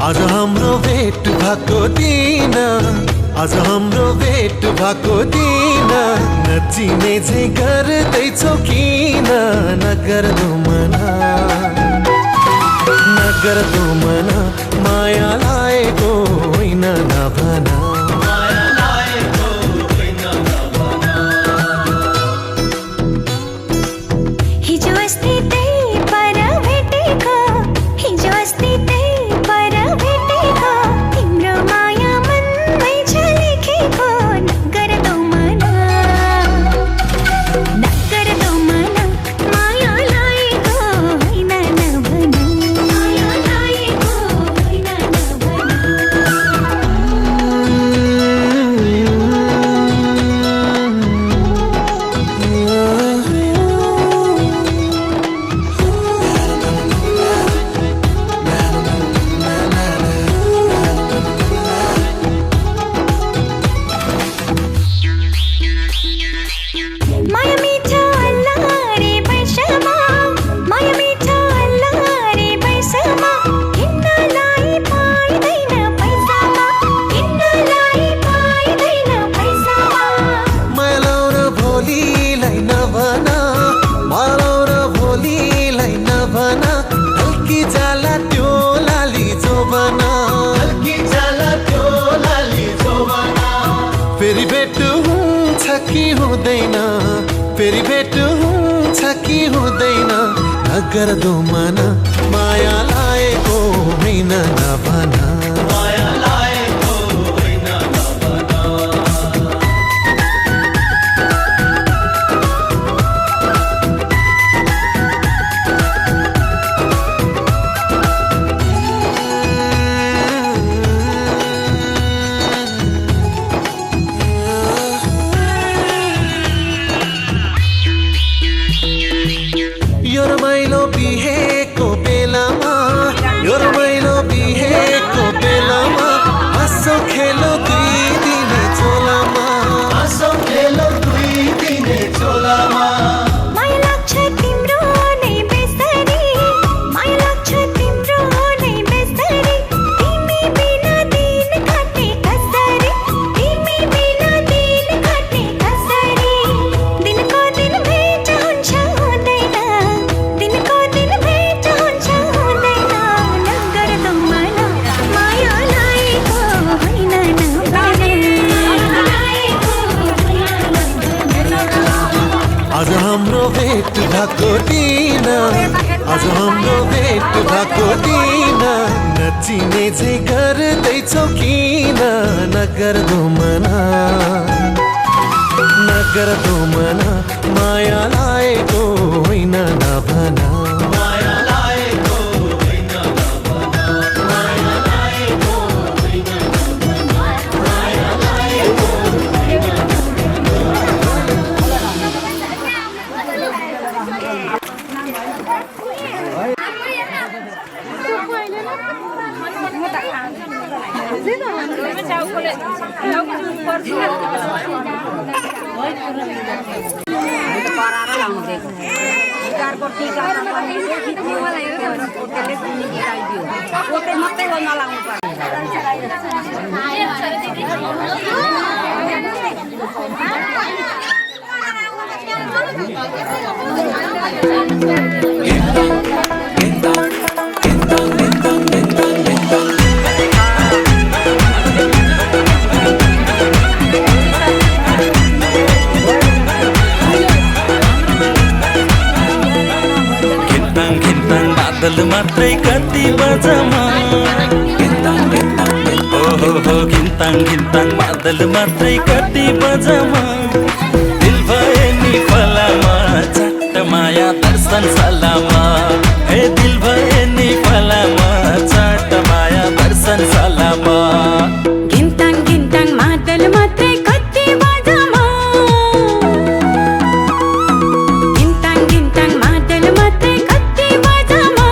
आज हाम्रो भेट भएको दिन आज हाम्रो भेट भएको दिन नचिने चाहिँ गर्दैछौ किन नगर्दो मना माया लागेको होइन नभना हिजो अस्ति त्यही पर भेटेको हिजो अस्ति त्यही पर भेटेको तिम्रो माया मनमै छ लेखेको नगर्दो मना माया लागेको होइन नभना माया लागेको होइन माया मिठो अल्लारे पैसामा माया मिठो अल्लारे पैसामा किन्नलाई पाइदैन पैसामा किन्नलाई पाइदैन पैसामा मायालाउ र भोलिलाई नभना मायालाउ र भोलिलाई नभना हल्की जाला त्यो लाली जोबना फेरि भेट हुन्छ कि हुँदैन फेरि भेट हुन्छ कि हुँदैन नगर्दो मना माया लागेको होइन नभना यो रमाइलो बिहेको बेलामा यो रमाइलो बिहेको बेलामा हाँसो खेलो दुई दिने चोलामा माया लाग्छ तिम्रो नै बेसरी माया लाग्छ तिम्रो नै बेसरी तिमी बिना दिन काटे कसरी तिमी बिना दिन काटे कसरी दिनको दिन भेट हुन्छ हुँदैन दिनको दिन भेट हुन्छ हुँदैन नगर्दो मना माया लागेको होइन आज हाम्रो भेट भएको दिन आज हाम्रो भेट भएको दिन नचिने चाहिँ गर्दैछौ किन नगर्दो मना माया लागेको होइन नभना बादल मात्रै कति बजामा घिन्ताङ बादल मात्रै कति बजामा दिल भए नि फलामा चट्ट माया दर्शन सलामा हे दिल भए नि फलामा चट्ट माया दर्शन सलामा घिन्ताङ बादल मात्रै कति बजामा घिन्ताङ बादल मात्रै कति बजामा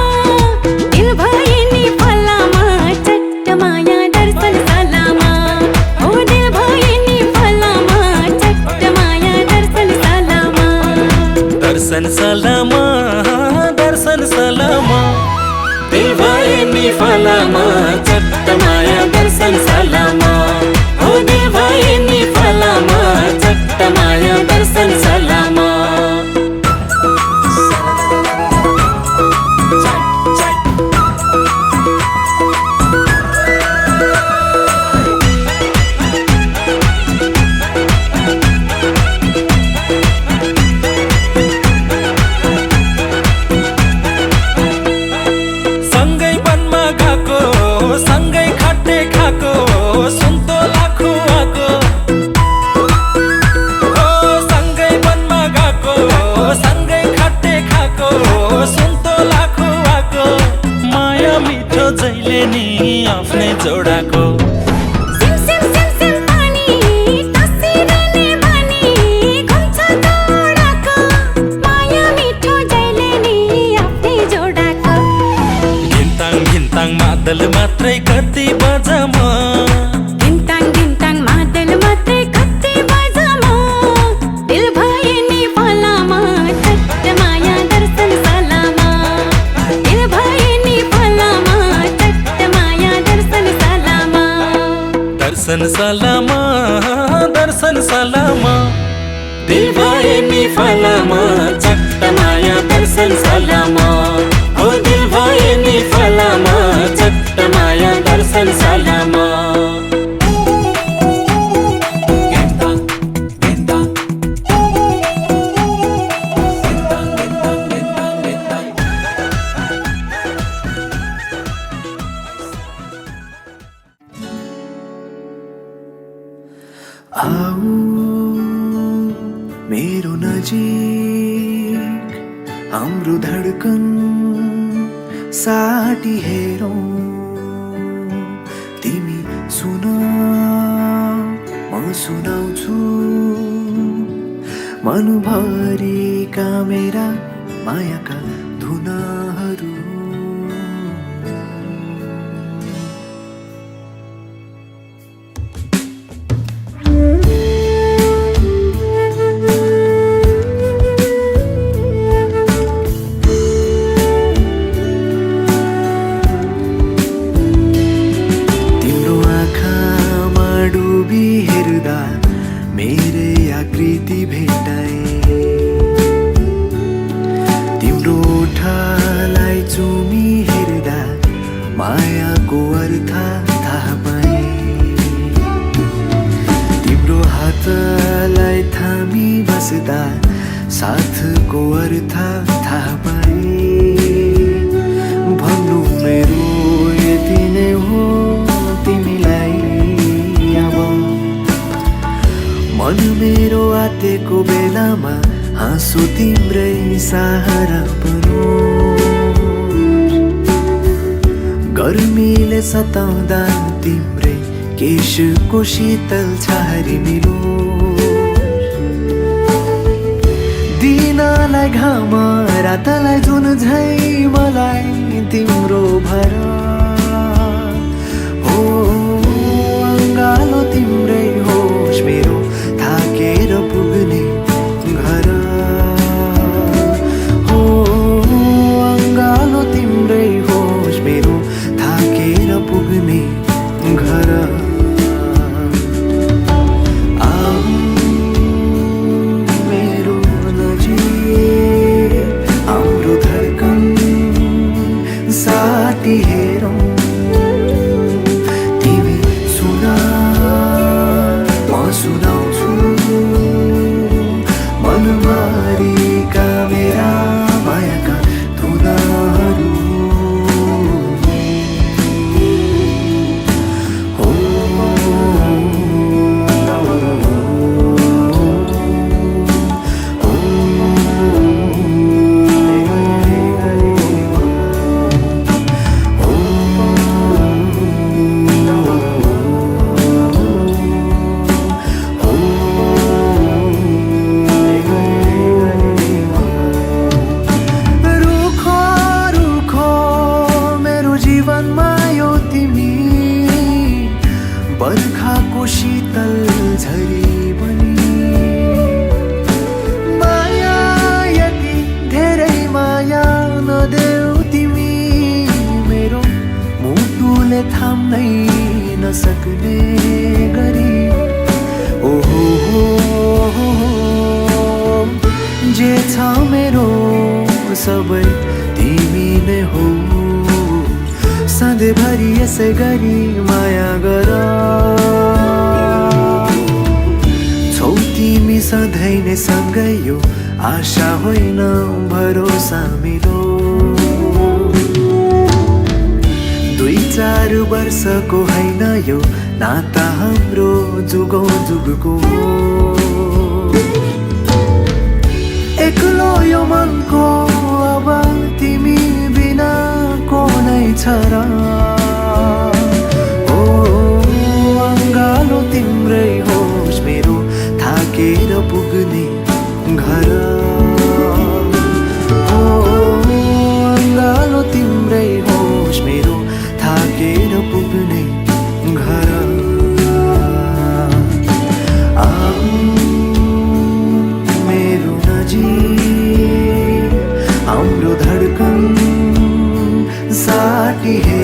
दिल भए नि फलामा चट्ट माया दर्शन सलामा हो दिल भए नि फलामा चट्ट माया दर्शन सलामा दर्शन सलामा दिल भए नि फलामा चट्ट माया दर्शन सालामा हो दिल भए नि फलामा चट्ट माया दर्शन सालामा आफ्नै जोडाको घिन्ताङ घिन्ताङ मादल मात्रै कति बजामा घिन्ताङ घिन्ताङ मादल मात्रै कति बजामा दिल भए नि फलामा चट्ट माया दर्शन सालामा दिल भए नि फलामा चट्ट माया दर्शन सालामा दर्शन सालामा दर्शन सालामा दिल भए नि फलामा चट्ट माया दर्शन सालामा हो दिल भए नि फलामा चट्ट माया दर्शन सालामा आओ मेरो नजिक हाम्रो धडकन साटी हेरौँ तिमी सुन म सुनाउँछु मनभरिका मेरा मायाका धुनाहरू मायाको अर्थ थाहा पाएँ तिम्रो हातलाई थामी बस्दा साथको अर्थ थाहा पाएँ भन्नु मेरो यति नै हो तिमीलाई अब मन मेरो आतेको बेलामा हाँसो तिम्रै सहारा बनो गर्मीले सताउँदा तिम्रै केशको शीतल छहारी मिलो दिनलाई घाम रातलाई जुन झै मलाई तिम्रो भर हो अङ्गालो तिम्रै होस् मेरो थाकेर पुग्ने घर हो अङ्गालो तिम्रै होस् मेरो थाकेर पुग्ने घर मेरो नजिक हाम्रो धडकन साथी हेरौँ तिमी सुन म सुनाउँछु मनभरिका मेरा मायाका धुनाहरू बर्खाको शीतल झरी बनी माया यति धेरै माया नदेऊ तिमी तिमीले थाम्नै नसक्ने गरी ओहो जे छ मेरो सबै तिमी नै हो सधैँभरि यसै गरी माया गर छौ तिमी सधैँ नै सँगै यो आशा होइन भरोसा मेरो 2-4 वर्षको होइन यो नाता हाम्रो जुगौँ जुगको एक्लो यो मनको अब तिमी बिना को नै छ र ओ अङ्गालो तिम्रै होस् मेरो थाकेर पुग्ने घर ओ अङ्गालो तिम्रै होस् मेरो थाकेर पुग्ने घर मेरो नजिक हाम्रो धडकन साथी है